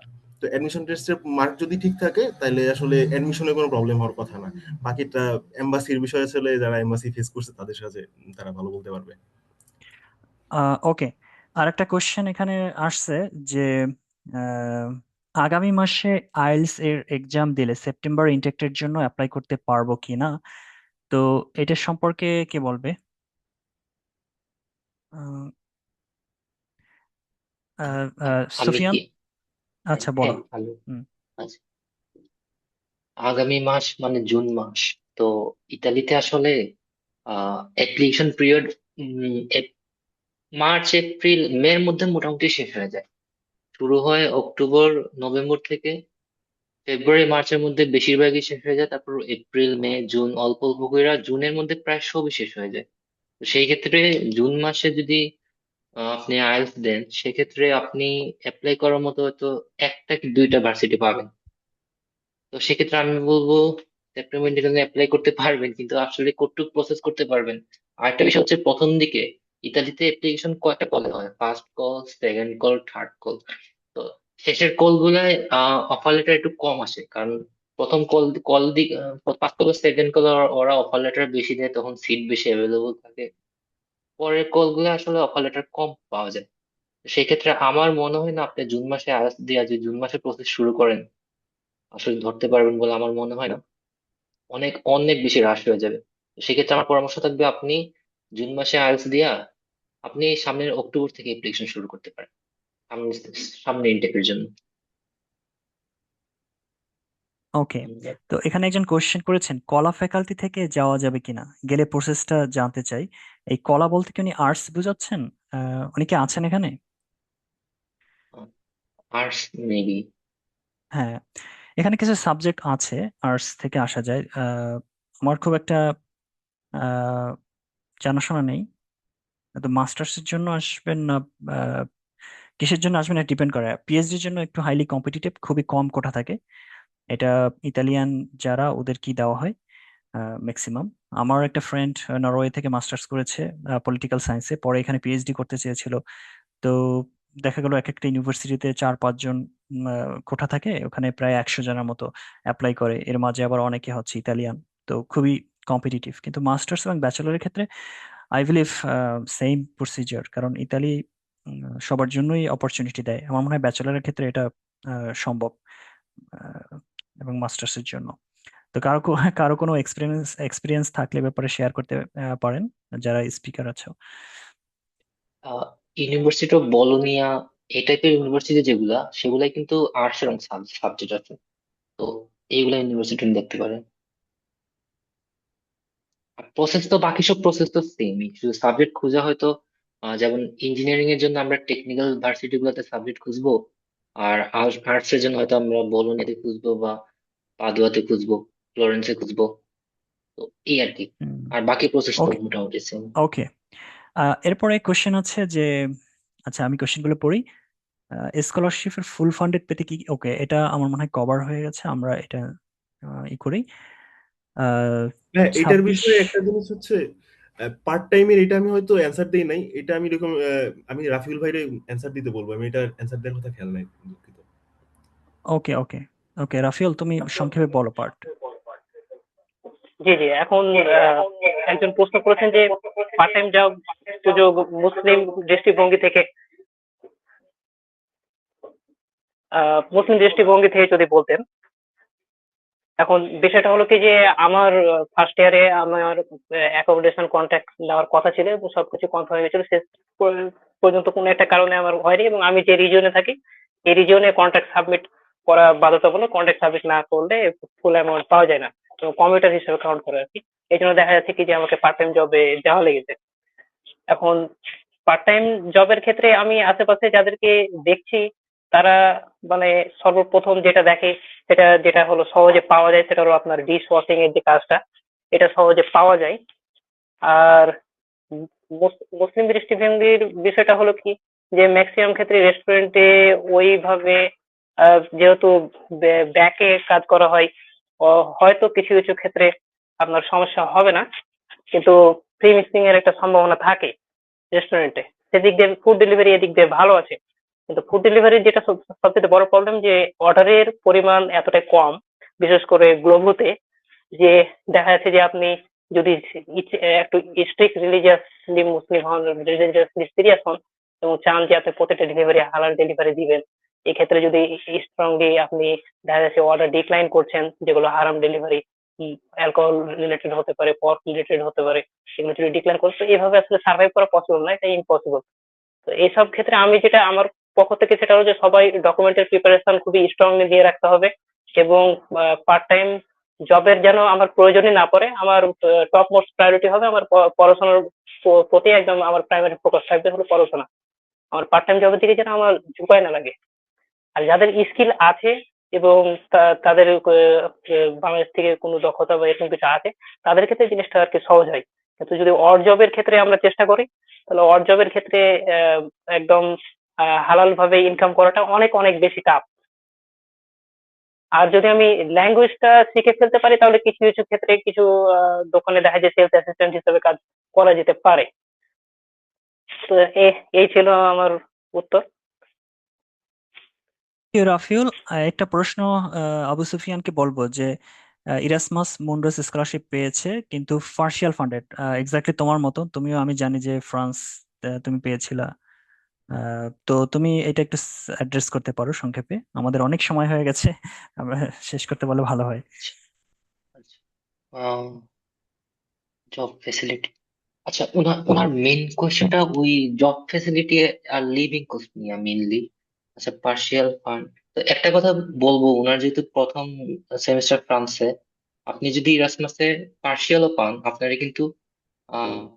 তো অ্যাডমিশন টেস্টের মার্ক যদি ঠিক থাকে তাহলে আসলে অ্যাডমিশনে কোনো প্রবলেম হওয়ার কথা না। বাকিটা এমবাসির বিষয় আসলে যারা এমবাসি ফেস করছে তাদের সাথে তারা ভালো বলতে পারবে। ওকে, আর একটা কোশ্চেন এখানে আসছে যে আহ, আগামী মাসে আইএলটিএস এর এক্সাম দিলে সেপ্টেম্বর ইনটেকের জন্য অ্যাপ্লাই করতে পারবো কিনা, তো এটা সম্পর্কে কি বলবে? আহ, আমি সুফিয়ান, কি? আচ্ছা বলো। হ্যাঁ, ভালো। হুম। আচ্ছা, আগামী মাস মানে জুন মাস। তো ইতালিতে আসলে application period March April May এর মধ্যে মোটামুটি শেষ হয়ে যায়। শুরু হয় অক্টোবর নভেম্বর থেকে, ফেব্রুয়ারি মার্চের মধ্যে বেশিরভাগই শেষ হয়ে যায়, তারপর এপ্রিল মে জুন অল্প অল্প করে জুনের মধ্যে প্রায় সবই শেষ হয়ে যায়। তো সেই ক্ষেত্রে জুন মাসে যদি আপনি আইএলটিএস দেন, সেক্ষেত্রে আপনি অ্যাপ্লাই করার মতো হয়তো একটা কি দুইটা ভার্সিটি পাবেন। তো সেক্ষেত্রে আমি বলবো সেপ্টেম্বর ইন্টারভিউ অ্যাপ্লাই করতে পারবেন, কিন্তু আসলে কতটুকু প্রসেস করতে পারবেন। আরেকটা বিষয় হচ্ছে প্রথম দিকে ইতালিতে অ্যাপ্লিকেশন কয়টা কলে হয়, first call, second call, third call. তো শেষের কল গুলায় অফার লেটার একটু কম আসে, কারণ প্রথম কল কল দিক ফার্স্ট কল সেকেন্ড কল ওরা অফার লেটার বেশি দেয়, তখন সিট বেশি অ্যাভেলেবল থাকে। পরের কল গুলো আসলে অফার লেটার কম পাওয়া যায়। তো সেক্ষেত্রে আমার মনে হয় না আপনি জুন মাসে আজ দিয়ে যে জুন মাসে প্রসেস শুরু করেন আসলে ধরতে পারবেন বলে আমার মনে হয় না। অনেক অনেক বেশি রাশ হয়ে যাবে। তো সেক্ষেত্রে আমার পরামর্শ থাকবে আপনি জুন মাসে আইএলটিএস দিয়া আপনি সামনের অক্টোবর থেকে অ্যাপ্লিকেশন শুরু করতে পারেন সামনে সামনে ইনটেকের জন্য। ওকে, তো এখানে একজন কোশ্চেন করেছেন কলা ফ্যাকাল্টি থেকে যাওয়া যাবে কিনা, গেলে প্রসেসটা জানতে চাই। এই কলা বলতে কি উনি আর্টস বুঝাচ্ছেন? উনি কি আছেন এখানে? Arts maybe. হ্যাঁ, এখানে কিছু সাবজেক্ট আছে আর্টস থেকে আসা যায়। আমার খুব একটা আহ, জানাশোনা নেই। তো মাস্টার্স এর জন্য আসবেন না আহ, কিসের জন্য আসবেন এটা ডিপেন্ড করে। পিএইচডির জন্য একটু হাইলি কম্পিটিটিভ, খুবই কম কোটা থাকে। এটা ইতালিয়ান যারা ওদের কি দেওয়া হয় ম্যাক্সিমাম। আমার একটা ফ্রেন্ড নরওয়ে থেকে মাস্টার্স করেছে পলিটিক্যাল সায়েন্সে, পরে এখানে পিএইচডি করতে চেয়েছিল। তো দেখা গেল এক একটা ইউনিভার্সিটিতে 4-5 জন কোঠা থাকে, ওখানে প্রায় 100 জনের মতো অ্যাপ্লাই করে, এর মাঝে আবার অনেকে হচ্ছে ইতালিয়ান। তো খুবই কম্পিটিটিভ, কিন্তু মাস্টার্স এবং ব্যাচেলরের ক্ষেত্রে আই বিলিভ সেম প্রসিজার, কারণ ইতালি সবার জন্যই অপরচুনিটি দেয়। আমার মনে হয় ব্যাচেলরের ক্ষেত্রে এটা সম্ভব, আহ, এবং মাস্টার্সের জন্য। তো কারো কোনো এক্সপিরিয়েন্স এক্সপিরিয়েন্স থাকলে ব্যাপারে শেয়ার করতে পারেন, যারা স্পিকার আছে। ইউনিভার্সিটি অফ বলোনিয়া এই টাইপের ইউনিভার্সিটি যেগুলা সেগুলাই কিন্তু আর্টস এর সাবজেক্ট আছে। তো এইগুলা ইউনিভার্সিটি দেখতে পারেন। প্রসেস তো বাকি সব প্রসেস তো সেমই, শুধু সাবজেক্ট খোঁজা হয়তো যেমন ইঞ্জিনিয়ারিং এর জন্য আমরা টেকনিক্যাল ভার্সিটি গুলোতে সাবজেক্ট খুঁজবো, আর আর্টস এর জন্য হয়তো আমরা বলোনিয়াতে খুঁজবো বা পাদুয়াতে খুঁজবো, ফ্লোরেন্সে খুঁজবো। তো এই আর কি। আর বাকি প্রসেস তো ওকে, মোটামুটি সেম। ওকে। এরপরে কোশ্চেন হচ্ছে যে, আচ্ছা আমি কোশ্চেনগুলো পড়ি। স্কলারশিপের ফুল ফান্ডেড পেতে কি, ওকে এটা আমার মনে হয় কভার হয়ে গেছে, আমরা এটা ই করি। আহ, হ্যাঁ, এটার 26। বিষয়ে একটা জিনিস হচ্ছে পার্ট টাইমের, এটা আমি হয়তো অ্যান্সার দেই নাই, এটা আমি এরকম আমি রাফিউল ভাইরে অ্যান্সার দিতে বলবো, আমি এটা অ্যান্সার দেওয়ার কথা খেয়াল নাই, দুঃখিত। ওকে, ওকে, ওকে, রাফিউল তুমি সংক্ষেপে বলো পার্ট। জি জি, এখন আহ, একজন প্রশ্ন করেছেন যে পার্ট টাইম জব সুযোগ মুসলিম দৃষ্টিভঙ্গি থেকে, যদি বলতেন। এখন বিষয়টা হলো কি যে আমার ফার্স্ট ইয়ারে আমার অ্যাকোমোডেশন কন্ট্যাক্ট নেওয়ার কথা ছিল এবং সবকিছু কনফার্ম হয়েছিল, শেষ পর্যন্ত কোনো একটা কারণে আমার হয়নি, এবং আমি যে রিজিয়নে থাকি এই রিজিয়নে কন্ট্যাক্ট সাবমিট করা বাধ্যতামূলক। কন্ট্যাক্ট সাবমিট না করলে ফুল অ্যামাউন্ট পাওয়া যায় না, তো কমিউটার হিসেবে কাউন্ট করে আর কি। এই জন্য দেখা যাচ্ছে কি যে আমাকে পার্ট টাইম জবে দেওয়া লেগেছে। এখন পার্ট টাইম জবের ক্ষেত্রে আমি আশেপাশে যাদেরকে দেখছি তারা মানে সর্বপ্রথম যেটা দেখে সেটা যেটা হলো সহজে পাওয়া যায় সেটা হলো আপনার ডিশ ওয়াশিং এর যে কাজটা, এটা সহজে পাওয়া যায়। আর মুসলিম দৃষ্টিভঙ্গির বিষয়টা হলো কি যে ম্যাক্সিমাম ক্ষেত্রে রেস্টুরেন্টে ওইভাবে যেহেতু ব্যাকে কাজ করা হয়, হয়তো কিছু কিছু ক্ষেত্রে আপনার সমস্যা হবে না, কিন্তু প্রি মিক্সিং এর একটা সম্ভাবনা থাকে রেস্টুরেন্টে। সেদিক দিয়ে ফুড ডেলিভারি এদিক দিয়ে ভালো আছে, কিন্তু ফুড ডেলিভারির যেটা সবচেয়ে বড় প্রবলেম যে অর্ডারের পরিমাণ এতটাই কম, বিশেষ করে গ্লোভোতে, যে দেখা যাচ্ছে যে আপনি যদি একটু স্ট্রিক্ট রিলিজিয়াসলি মুসলিম হন, রিলিজিয়াসলি সিরিয়াস হন এবং চান যে আপনি প্রত্যেকটা ডেলিভারি হালাল ডেলিভারি দিবেন, এক্ষেত্রে যদি স্ট্রংলি আপনি দেখা যাচ্ছে অর্ডার ডিক্লাইন করছেন যেগুলো হারাম ডেলিভারি, অ্যালকোহল রিলেটেড হতে পারে, পর্ক রিলেটেড হতে পারে, সেগুলো যদি ডিক্লাইন করছে, এভাবে আসলে সার্ভাইভ করা পসিবল না, এটা ইম্পসিবল। তো এইসব ক্ষেত্রে আমি যেটা আমার পক্ষ থেকে সেটা হলো যে সবাই ডকুমেন্টের প্রিপারেশন খুবই স্ট্রংলি দিয়ে রাখতে হবে, এবং পার্ট টাইম জবের যেন আমার প্রয়োজনই না পড়ে। আমার টপ মোস্ট প্রায়োরিটি হবে আমার পড়াশোনার প্রতি, একদম আমার প্রাইমারি ফোকাস থাকবে হলো পড়াশোনা। আমার পার্ট টাইম জবের দিকে যেন আমার ঝুঁকাই না লাগে। আর যাদের স্কিল আছে এবং তাদের বাংলাদেশ থেকে কোনো দক্ষতা বা এরকম কিছু আছে, তাদের ক্ষেত্রে জিনিসটা আর কি সহজ হয়। কিন্তু যদি অড জবের ক্ষেত্রে আমরা চেষ্টা করি, তাহলে অড জবের ক্ষেত্রে একদম হালাল ভাবে ইনকাম করাটা অনেক অনেক বেশি টাফ। আর যদি আমি ল্যাঙ্গুয়েজটা শিখে ফেলতে পারি তাহলে কিছু কিছু ক্ষেত্রে কিছু দোকানে দেখা যায় সেলস অ্যাসিস্ট্যান্ট হিসেবে কাজ করা যেতে পারে। তো এই ছিল আমার উত্তর। রাফিউল, একটা প্রশ্ন আবু সুফিয়ানকে বলবো যে ইরাসমাস মুন্ডাস স্কলারশিপ পেয়েছে কিন্তু পার্শিয়াল ফান্ডেড, এক্স্যাক্টলি তোমার মতো, তুমিও আমি জানি যে ফ্রান্স তুমি পেয়েছিলা। তো তুমি এটা একটু অ্যাড্রেস করতে পারো সংক্ষেপে, আমাদের অনেক সময় হয়ে গেছে, আমরা শেষ করতে পারলে ভালো হয়। আচ্ছা, জব ফেসিলিটি। আচ্ছা, ওনার ওনার মেইন কোয়েশ্চেনটা ওই জব ফেসিলিটি আর লিভিং কস্ট নিয়ে মেইনলি। আচ্ছা, পার্শিয়াল ফান্ড। তো একটা কথা বলবো, ওনার যেহেতু প্রথম সেমিস্টার ফ্রান্সে, আপনি যদি ইরাসমাসে পার্শিয়ালও পান, আপনারা কিন্তু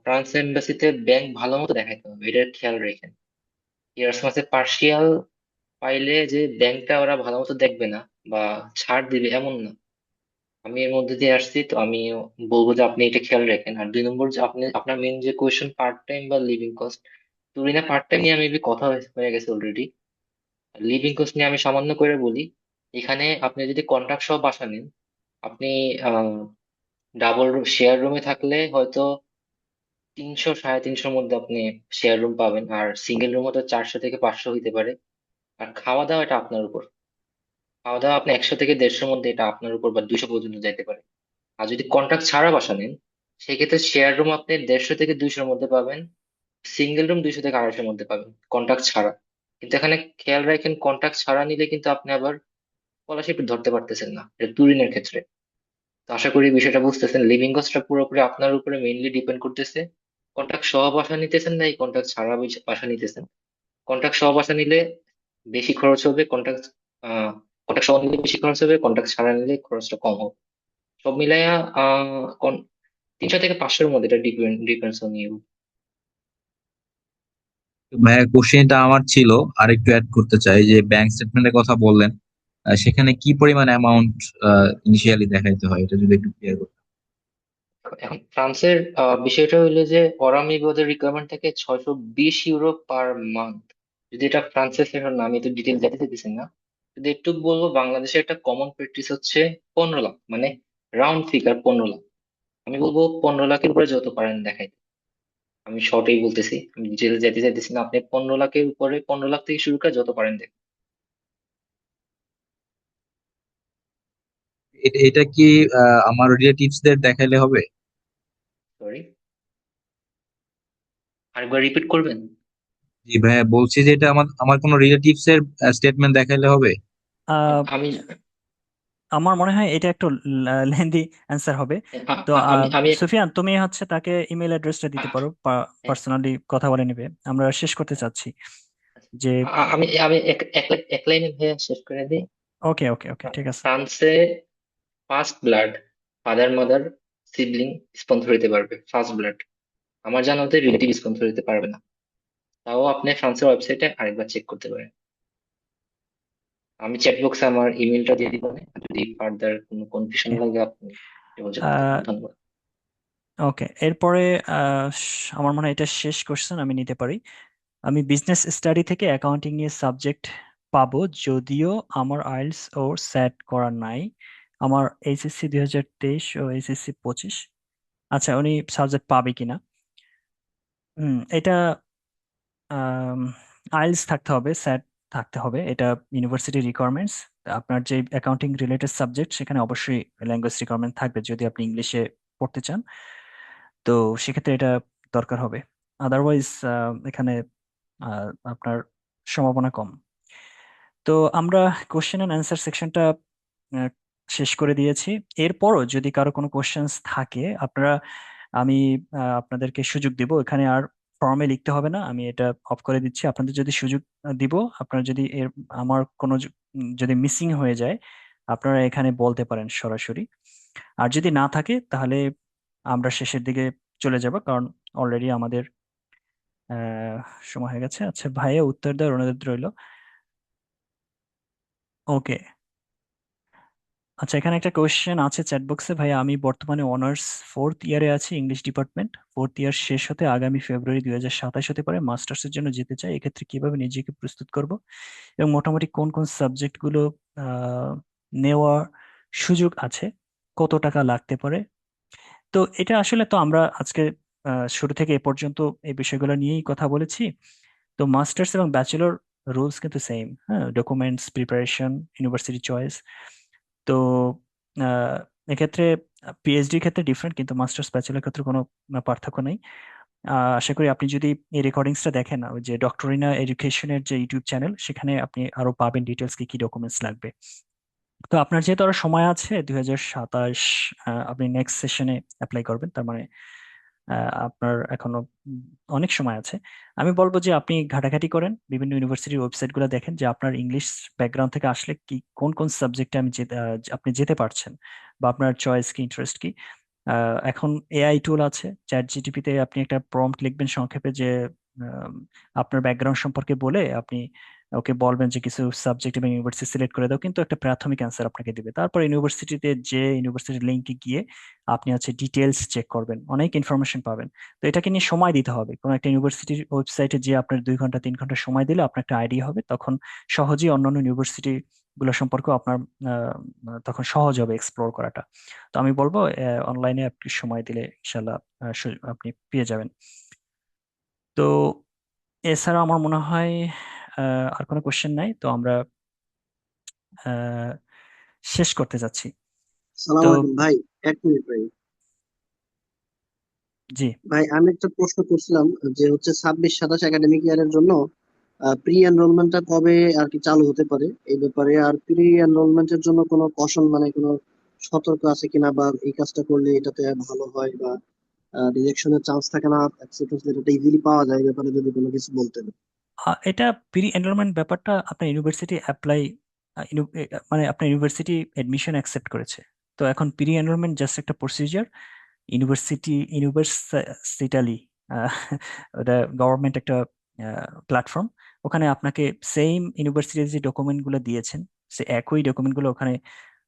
ফ্রান্স এম্বাসিতে ব্যাংক ভালো মতো দেখাইতে হবে, এটা খেয়াল রাখেন। ইরাসমাসে পার্শিয়াল পাইলে যে ব্যাংকটা ওরা ভালো মতো দেখবে না বা ছাড় দিবে এমন না। আমি এর মধ্যে দিয়ে আসছি, তো আমি বলবো যে আপনি এটা খেয়াল রাখেন। আর 2 নম্বর, যে আপনি আপনার মেন যে কোয়েশ্চেন পার্ট টাইম বা লিভিং কস্ট, তুরিনা পার্ট টাইম নিয়ে মেবি কথা হয়ে গেছে অলরেডি। লিভিং কস্ট নিয়ে আমি সামান্য করে বলি। এখানে আপনি যদি কন্ট্রাক্ট সহ বাসা নেন, আপনি ডাবল শেয়ার রুমে থাকলে হয়তো 300 সাড়ে 300-র মধ্যে আপনি শেয়ার রুম পাবেন, আর সিঙ্গেল রুম হয়তো 400 থেকে 500 হইতে পারে। আর খাওয়া দাওয়া এটা আপনার উপর, খাওয়া দাওয়া আপনি 100 থেকে 150-র মধ্যে, এটা আপনার উপর, বা 200 পর্যন্ত যাইতে পারে। আর যদি কন্ট্রাক্ট ছাড়া বাসা নেন, সেক্ষেত্রে শেয়ার রুম আপনি 150 থেকে 200-র মধ্যে পাবেন, সিঙ্গেল রুম 200 থেকে 250-র মধ্যে পাবেন কন্ট্রাক্ট ছাড়া। কিন্তু এখানে খেয়াল রাখেন, কন্ট্রাক্ট ছাড়া নিলে কিন্তু আপনি আবার স্কলারশিপ ধরতে পারতেছেন না, এটা তুরিনের ক্ষেত্রে। তো আশা করি বিষয়টা বুঝতেছেন, লিভিং কস্টটা পুরোপুরি আপনার উপরে মেইনলি ডিপেন্ড করতেছে, কন্ট্রাক্ট সহ বাসা নিতেছেন না এই কন্ট্রাক্ট ছাড়া বাসা নিতেছেন। কন্ট্রাক্ট সহ বাসা নিলে বেশি খরচ হবে, কন্ট্রাক্ট সহ নিলে বেশি খরচ হবে, কন্ট্রাক্ট ছাড়া নিলে খরচটা কম হবে। সব মিলাইয়া 300 থেকে 500-এর মধ্যে, এটা ডিপেন্ডস অন ইউ। ভাইয়া কোশ্চেনটা আমার ছিল, আর একটু অ্যাড করতে চাই যে ব্যাংক স্টেটমেন্টের কথা বললেন, সেখানে কি পরিমাণ অ্যামাউন্ট ইনিশিয়ালি দেখাইতে হয়, এটা যদি একটু ক্লিয়ার করতেন। এখন ফ্রান্সের বিষয়টা হইলো যে ওরা মেবি ওদের রিকোয়ারমেন্ট থাকে 620 ইউরো পার মান্থ। যদি এটা ফ্রান্সের সেটা না, আমি তো ডিটেল জানতে চাইতেছি না, যদি একটু বলবো, বাংলাদেশে একটা কমন প্র্যাকটিস হচ্ছে 15 লাখ, মানে রাউন্ড ফিগার 15 লাখ। আমি বলবো 15 লাখের উপরে যত পারেন দেখাইতে। আমি শর্টেই বলতেছি, আমি ডিটেল যেতে চাইতেছি না, আপনি 15 লাখের উপরে, 15 লাখ থেকে শুরু করে যত পারেন দেখ। এটা কি আমার রিলেটিভসদের দেখাইলে হবে? সরি, আরেকবার রিপিট করবেন? জি ভাইয়া, বলছি যে এটা আমার আমার কোনো রিলেটিভস এর স্টেটমেন্ট দেখাইলে হবে? আমি আমার মনে হয় এটা একটু লেন্দি অ্যান্সার হবে। তো আমি আমি সুফিয়ান, তুমি হচ্ছে তাকে ইমেল অ্যাড্রেসটা দিতে পারো, পার্সোনালি কথা বলে নেবে, আমরা শেষ করতে চাচ্ছি যে। আমি এক লাইনে ভাইয়া শেষ করে দিই। ওকে ওকে ওকে, ঠিক আছে। ফ্রান্সে first blood, father mother, sibling sponsor হতে পারবে, ফার্স্ট ব্লাড। আমার জানা মতে রিলেটিভ স্পন্সর হতে পারবে না। তাও আপনি ফ্রান্সের ওয়েবসাইটে আরেকবার চেক করতে পারেন। আমি চ্যাট বক্সে আমার ইমেলটা দিয়ে দিব, যদি ফার্দার কোনো কনফিউশন লাগে আপনি যোগাযোগ করতে পারেন। ধন্যবাদ। ওকে, এরপরে আমার মনে হয় এটা শেষ কোশ্চেন আমি নিতে পারি। আমি বিজনেস স্টাডি থেকে অ্যাকাউন্টিং নিয়ে সাবজেক্ট পাবো, যদিও আমার আইএলটিএস ও স্যাট করা নাই। আমার এইচএসসি 2023 ও এইচএসসি 25। আচ্ছা, উনি সাবজেক্ট পাবে কিনা। এটা আইএলটিএস থাকতে হবে, স্যাট থাকতে হবে, এটা ইউনিভার্সিটি রিকোয়ারমেন্টস। আপনার যে অ্যাকাউন্টিং রিলেটেড সাবজেক্ট সেখানে অবশ্যই ল্যাঙ্গুয়েজ রিকোয়ারমেন্ট থাকবে যদি আপনি ইংলিশে পড়তে চান। তো সেক্ষেত্রে এটা দরকার হবে। আদারওয়াইজ এখানে আপনার সম্ভাবনা কম। তো আমরা কোশ্চেন অ্যান্ড অ্যান্সার সেকশনটা শেষ করে দিয়েছি। এরপরও যদি কারো কোনো কোশ্চেন্স থাকে আপনারা, আমি আপনাদেরকে সুযোগ দিব। এখানে আর ফর্মে লিখতে হবে না, আমি এটা অফ করে দিচ্ছি। আপনাদের যদি সুযোগ দিব, আপনারা যদি আমার কোনো যদি মিসিং হয়ে যায় আপনারা এখানে বলতে পারেন সরাসরি। আর যদি না থাকে তাহলে আমরা শেষের দিকে চলে যাব, কারণ অলরেডি আমাদের আহ সময় হয়ে গেছে। আচ্ছা ভাইয়া, উত্তর দেওয়ার অনুরোধ রইল। ওকে, আচ্ছা এখানে একটা কোয়েশ্চেন আছে চ্যাট বক্সে। ভাইয়া, আমি বর্তমানে অনার্স 4th ইয়ারে আছি, ইংলিশ ডিপার্টমেন্ট। 4th ইয়ার শেষ হতে আগামী ফেব্রুয়ারি 2027 হতে পারে। মাস্টার্সের জন্য যেতে চাই, এক্ষেত্রে কিভাবে নিজেকে প্রস্তুত করব এবং মোটামুটি কোন কোন সাবজেক্টগুলো নেওয়ার সুযোগ আছে, কত টাকা লাগতে পারে। তো এটা আসলে তো আমরা আজকে শুরু থেকে এ পর্যন্ত এই বিষয়গুলো নিয়েই কথা বলেছি। তো মাস্টার্স এবং ব্যাচেলর রুলস কিন্তু সেম, হ্যাঁ, ডকুমেন্টস প্রিপারেশন, ইউনিভার্সিটি চয়েস। তো আহ, এক্ষেত্রে পিএইচডির ক্ষেত্রে ডিফারেন্ট, কিন্তু মাস্টার্স ব্যাচেলর ক্ষেত্রে কোনো পার্থক্য নেই। আশা করি আপনি যদি এই রেকর্ডিংসটা দেখেন, ওই যে ডক্টরিনা এডুকেশনের যে ইউটিউব চ্যানেল, সেখানে আপনি আরো পাবেন ডিটেলস কি কি ডকুমেন্টস লাগবে। তো আপনার যেহেতু আরো সময় আছে 2027, আপনি নেক্সট সেশনে অ্যাপ্লাই করবেন, তার মানে আপনার এখনো অনেক সময় আছে। আমি বলবো যে আপনি ঘাটাঘাটি করেন, বিভিন্ন ইউনিভার্সিটির ওয়েবসাইট গুলো দেখেন যে আপনার ইংলিশ ব্যাকগ্রাউন্ড থেকে আসলে কি কোন কোন সাবজেক্টে আপনি যেতে পারছেন, বা আপনার চয়েস কি, ইন্টারেস্ট কি। এখন এআই টুল আছে, চ্যাট জিটিপিতে আপনি একটা প্রম্পট লিখবেন সংক্ষেপে যে আম, আপনার ব্যাকগ্রাউন্ড সম্পর্কে বলে আপনি ওকে বলবেন যে কিছু সাবজেক্ট এবং ইউনিভার্সিটি সিলেক্ট করে দাও, কিন্তু একটা প্রাথমিক অ্যান্সার আপনাকে দিবে। তারপর ইউনিভার্সিটিতে যে ইউনিভার্সিটির লিঙ্কে গিয়ে আপনি হচ্ছে ডিটেলস চেক করবেন, অনেক ইনফরমেশন পাবেন। তো এটাকে নিয়ে সময় দিতে হবে। কোনো একটা ইউনিভার্সিটির ওয়েবসাইটে যে আপনার 2 ঘন্টা 3 ঘন্টা সময় দিলে আপনার একটা আইডিয়া হবে, তখন সহজেই অন্যান্য ইউনিভার্সিটি গুলো সম্পর্কে আপনার তখন সহজ হবে এক্সপ্লোর করাটা। তো আমি বলবো অনলাইনে আপনি সময় দিলে ইনশাল্লাহ আপনি পেয়ে যাবেন। তো এছাড়া আমার মনে হয় আর কোনো কোশ্চেন নাই, তো আমরা আহ, শেষ করতে যাচ্ছি। সালাম তো আলাইকুম ভাই। এক মিনিট ভাই। জি, ভাই আমি একটা প্রশ্ন করছিলাম যে হচ্ছে 26-27 একাডেমিক ইয়ারের জন্য প্রি এনরোলমেন্টটা কবে আর কি চালু হতে পারে এই ব্যাপারে, আর প্রি এনরোলমেন্টের জন্য কোনো কশন মানে কোনো সতর্ক আছে কিনা, বা এই কাজটা করলে এটাতে ভালো হয় বা রিজেকশনের চান্স থাকে না, অ্যাকসেপ্টেন্স লেটারটা ইজিলি পাওয়া যায়, এই ব্যাপারে যদি কোনো কিছু বলতেন। এটা প্রি এনরোলমেন্ট ব্যাপারটা আপনার ইউনিভার্সিটি অ্যাপ্লাই, মানে আপনার ইউনিভার্সিটি এডমিশন অ্যাকসেপ্ট করেছে। তো এখন প্রি এনরোলমেন্ট জাস্ট একটা প্রসিজার। ইউনিভার্সিটালি ওটা গভর্নমেন্ট একটা প্ল্যাটফর্ম। ওখানে আপনাকে সেম ইউনিভার্সিটির যে ডকুমেন্ট গুলো দিয়েছেন, সে একই ডকুমেন্ট গুলো ওখানে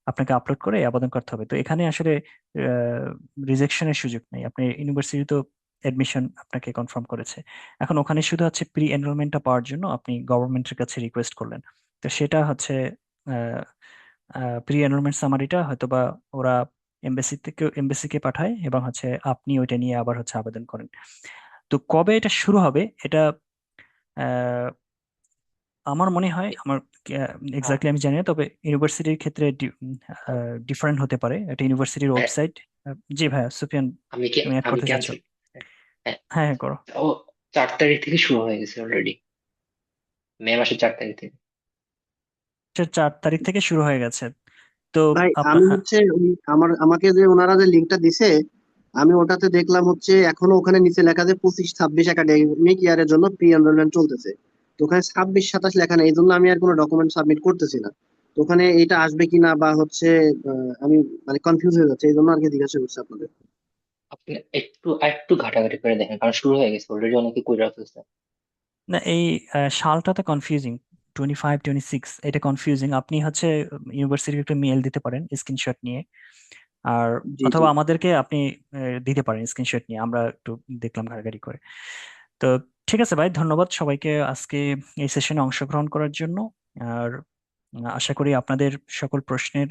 আপনাকে আপলোড করে আবেদন করতে হবে। তো এখানে আসলে রিজেকশনের সুযোগ নেই, আপনি ইউনিভার্সিটি তো এডমিশন আপনাকে কনফার্ম করেছে। এখন ওখানে শুধু হচ্ছে প্রি এনরোলমেন্টটা পাওয়ার জন্য আপনি গভর্নমেন্টের কাছে রিকোয়েস্ট করলেন। তো সেটা হচ্ছে প্রি এনরোলমেন্ট সামারিটা হয়তো বা ওরা এমবেসিকে পাঠায়, এবং হচ্ছে আপনি ওইটা নিয়ে আবার হচ্ছে আবেদন করেন। তো কবে এটা শুরু হবে এটা আহ, আমার মনে হয়, আমার হ্যাঁ, এক্স্যাক্টলি আমি জানি না, তবে ইউনিভার্সিটির ক্ষেত্রে ডিফারেন্ট হতে পারে, এটা ইউনিভার্সিটির হ্যাঁ, ওয়েবসাইট। জি ভাইয়া সুফিয়ান, আমি কি তুমি অ্যাড আমি করতে কি চাচ্ছ? আনসার? হ্যাঁ। হ্যাঁ হ্যাঁ, করো। ও, 4 তারিখ থেকে শুরু হয়ে গেছে অলরেডি, মে মাসের 4 তারিখ থেকে। 4 তারিখ থেকে শুরু হয়ে গেছে। তো ভাই আপনার আমি হচ্ছে আমাকে যে ওনারা যে লিঙ্কটা দিছে, আমি ওটাতে দেখলাম হচ্ছে এখনো ওখানে নিচে লেখা যে 25-26 একাডেমিক ইয়ারের জন্য প্রি এনরোলমেন্ট চলতেছে। তো ওখানে 26-27 লেখা নেই, এই জন্য আমি আর কোনো ডকুমেন্ট সাবমিট করতেছি না। তো ওখানে এটা আসবে কিনা বা হচ্ছে আমি মানে কনফিউজ হয়ে যাচ্ছে, এই জন্য আর কি জিজ্ঞাসা করছি আপনাদের। আপনি একটু ঘাটাঘাটি করে দেখেন, কারণ শুরু হয়ে গেছে অলরেডি, অনেকে কইরা ফেলছে। না, এই সালটা তো কনফিউজিং, 25 26 এটা কনফিউজিং। আপনি হচ্ছে ইউনিভার্সিটির একটা মেল দিতে পারেন স্ক্রিনশট নিয়ে, আর জি জি। অথবা আমাদেরকে আপনি দিতে পারেন স্ক্রিনশট নিয়ে, আমরা একটু দেখলাম ঘাটাঘাটি করে। তো ঠিক আছে ভাই, ধন্যবাদ সবাইকে আজকে এই সেশনে অংশগ্রহণ করার জন্য। আর আশা করি আপনাদের সকল প্রশ্নের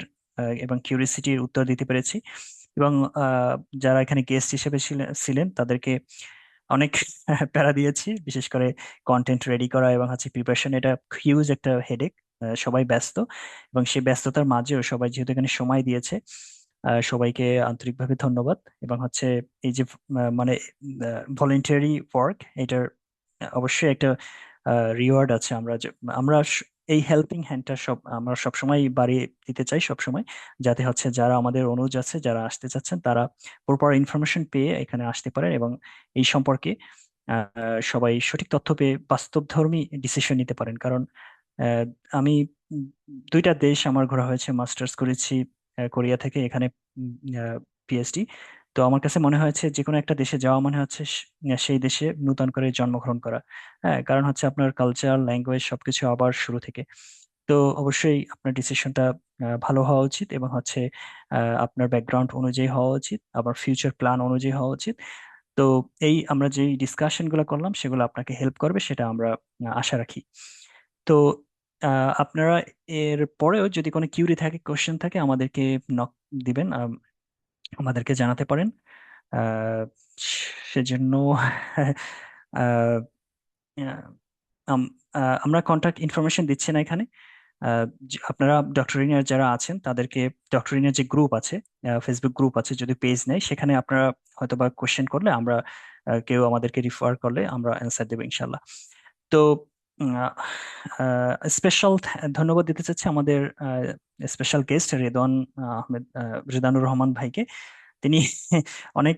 এবং কিউরিসিটির উত্তর দিতে পেরেছি। এবং আহ, যারা এখানে গেস্ট হিসেবে ছিলেন তাদেরকে অনেক প্যারা দিয়েছি, বিশেষ করে কন্টেন্ট রেডি করা এবং হচ্ছে প্রিপারেশন, এটা হিউজ একটা হেডেক। সবাই ব্যস্ত, এবং সেই ব্যস্ততার মাঝেও সবাই যেহেতু এখানে সময় দিয়েছে, সবাইকে আন্তরিকভাবে ধন্যবাদ। এবং হচ্ছে এই যে মানে ভলেন্টারি ওয়ার্ক, এটার অবশ্যই একটা রিওয়ার্ড আছে। আমরা এই হেল্পিং হ্যান্ডটা আমরা সব সময় বাড়িয়ে দিতে চাই সব সময়, যাতে হচ্ছে যারা আমাদের অনুজ আছে, যারা আসতে চাচ্ছেন, তারা প্রপার ইনফরমেশন পেয়ে এখানে আসতে পারেন, এবং এই সম্পর্কে সবাই সঠিক তথ্য পেয়ে বাস্তবধর্মী ডিসিশন নিতে পারেন। কারণ আহ, আমি উম, দুইটা দেশ আমার ঘোরা হয়েছে, মাস্টার্স করেছি কোরিয়া থেকে, এখানে পিএইচডি। তো আমার কাছে মনে হয়েছে যে কোনো একটা দেশে যাওয়া মানে হচ্ছে সেই দেশে নতুন করে জন্মগ্রহণ করা। হ্যাঁ, কারণ হচ্ছে আপনার কালচার, ল্যাঙ্গুয়েজ সবকিছু আবার শুরু থেকে। তো অবশ্যই আপনার ডিসিশনটা ভালো হওয়া উচিত, এবং হচ্ছে আপনার ব্যাকগ্রাউন্ড অনুযায়ী হওয়া উচিত, আবার ফিউচার প্ল্যান অনুযায়ী হওয়া উচিত। তো এই আমরা যে ডিসকাশন গুলো করলাম সেগুলো আপনাকে হেল্প করবে, সেটা আমরা আশা রাখি। তো আপনারা এর পরেও যদি কোনো কিউরি থাকে, কোশ্চেন থাকে, আমাদেরকে নক দিবেন, আমাদেরকে জানাতে পারেন। আহ, সেজন্য আহ, আহ, আমরা কন্ট্যাক্ট ইনফরমেশন দিচ্ছি না এখানে। আপনারা ডক্টরিনের যারা আছেন তাদেরকে, ডক্টরিনের যে গ্রুপ আছে, ফেসবুক গ্রুপ আছে, যদি পেজ নেই, সেখানে আপনারা হয়তোবা কোশ্চেন করলে আমরা কেউ আমাদেরকে রিফার করলে আমরা অ্যান্সার দেবো ইনশাল্লাহ। তো স্পেশাল ধন্যবাদ দিতে চাচ্ছি আমাদের স্পেশাল গেস্ট রেদওয়ান আহমেদ, রেদানুর রহমান ভাইকে। তিনি অনেক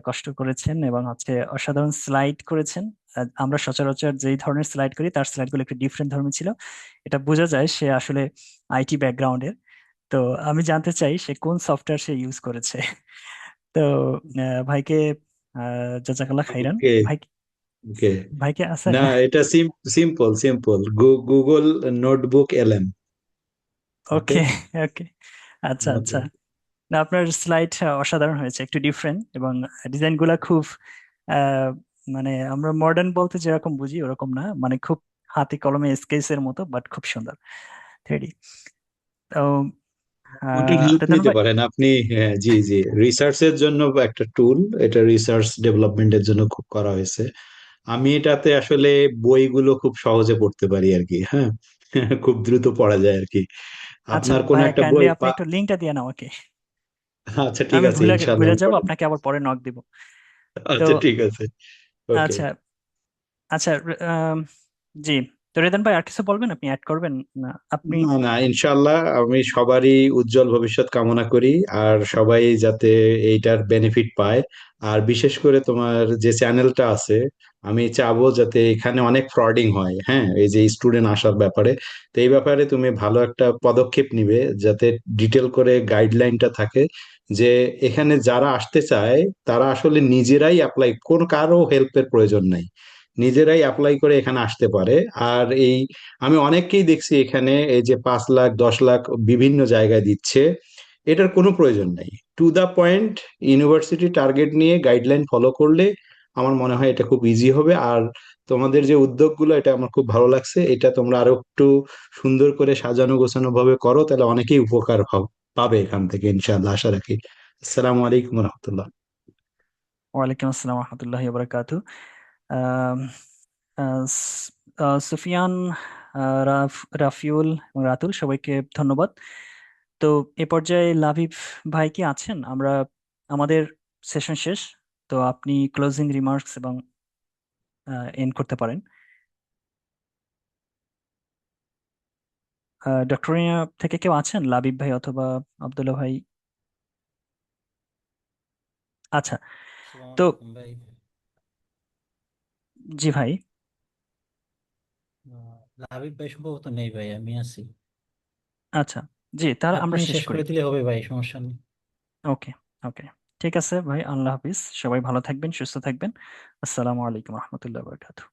কষ্ট করেছেন এবং হচ্ছে অসাধারণ স্লাইড করেছেন। আমরা সচরাচর যেই ধরনের স্লাইড করি তার স্লাইড গুলো একটু ডিফারেন্ট ধর্মী ছিল। এটা বোঝা যায় সে আসলে আইটি ব্যাকগ্রাউন্ডের। তো আমি জানতে চাই সে কোন সফটওয়্যার সে ইউজ করেছে। তো ভাইকে জাজাকাল্লাহ খাইরান। ওকে, ভাই, ওকে। ভাইকে আছে। না, এটা সিম্পল সিম্পল, গুগল নোটবুক এলএম। ওকে, ওকে, ওকে, আচ্ছা, আচ্ছা। ওকে। না, আপনার স্লাইড অসাধারণ হয়েছে, একটু ডিফারেন্ট, এবং ডিজাইন গুলা খুব আহ, মানে আমরা মডার্ন বলতে যেরকম বুঝি ওরকম না, মানে খুব হাতে কলমে স্কেচের মতো, বাট খুব সুন্দর 3D। তো ওটা হেল্প রেদান নিতে ভাই, পারেন আপনি। হ্যাঁ, জি জি, রিসার্চের জন্য একটা টুল, এটা রিসার্চ ডেভেলপমেন্টের জন্য খুব করা হয়েছে। আমি এটাতে আসলে বইগুলো খুব সহজে পড়তে পারি আর কি। হ্যাঁ, খুব দ্রুত পড়া যায় আর কি। আচ্ছা আপনার কোন ভাই, একটা কাইন্ডলি বই আপনি একটু লিঙ্কটা দিয়ে আমাকে, আচ্ছা, ঠিক আমি আছে, ভুলে ইনশাল্লাহ ভুলে আমি যাবো, পাঠাবো। আপনাকে আবার পরে নক দিব। তো আচ্ছা, ঠিক আছে। ওকে। আচ্ছা, আচ্ছা, জি। তো রেদান ভাই, আর কিছু বলবেন, আপনি অ্যাড করবেন না আপনি? না না, ইনশাল্লাহ আমি সবারই উজ্জ্বল ভবিষ্যৎ কামনা করি, আর সবাই যাতে এইটার বেনিফিট পায়। আর বিশেষ করে তোমার যে চ্যানেলটা আছে, আমি চাবো যাতে এখানে অনেক ফ্রডিং হয়, হ্যাঁ, এই যে স্টুডেন্ট আসার ব্যাপারে। তো এই ব্যাপারে তুমি ভালো একটা পদক্ষেপ নিবে, যাতে ডিটেল করে গাইডলাইনটা থাকে, যে এখানে যারা আসতে চায় তারা আসলে নিজেরাই অ্যাপ্লাই, কোনো কারো হেল্পের প্রয়োজন নাই, নিজেরাই অ্যাপ্লাই করে এখানে আসতে পারে। আর এই আমি অনেককেই দেখছি এখানে এই যে 5 লাখ 10 লাখ বিভিন্ন জায়গায় দিচ্ছে, এটার কোনো প্রয়োজন নাই। To the point, university target নিয়ে গাইডলাইন ফলো করলে আমার মনে হয় এটা খুব ইজি হবে। আর তোমাদের যে উদ্যোগগুলো, এটা আমার খুব ভালো লাগছে, এটা তোমরা আরো একটু সুন্দর করে সাজানো গোছানো ভাবে করো, তাহলে অনেকেই উপকার পাবে এখান থেকে, ইনশাআল্লাহ আশা রাখি। আসসালামু আলাইকুম রহমতুল্লাহ। ওয়ালাইকুম আসসালাম রহমতুল্লাহি বারাকাতু। আম, সুফিয়ান, রাফিউল এবং রাতুল, সবাইকে ধন্যবাদ। তো এ পর্যায়ে লাভিব ভাই কি আছেন? আমাদের সেশন শেষ। তো আপনি ক্লোজিং রিমার্কস এবং এন্ড করতে পারেন। ডক্টরিয়া থেকে কেউ আছেন, লাবিব ভাই অথবা আব্দুল্লাহ ভাই? আচ্ছা। আসসালামু তো আলাইকুম ভাই। জি ভাই। লাবিব ভাই সম্ভবত নেই ভাই, আমি আছি। আচ্ছা, জি, তাহলে আমরা আপনি শেষ শেষ করি। করে দিলে হবে ভাই, সমস্যা নেই। ওকে, ওকে। ঠিক আছে ভাই, আল্লাহ হাফিজ, সবাই ভালো থাকবেন, সুস্থ থাকবেন। আসসালামু আলাইকুম রহমতুল্লাহ বারকাতুহ।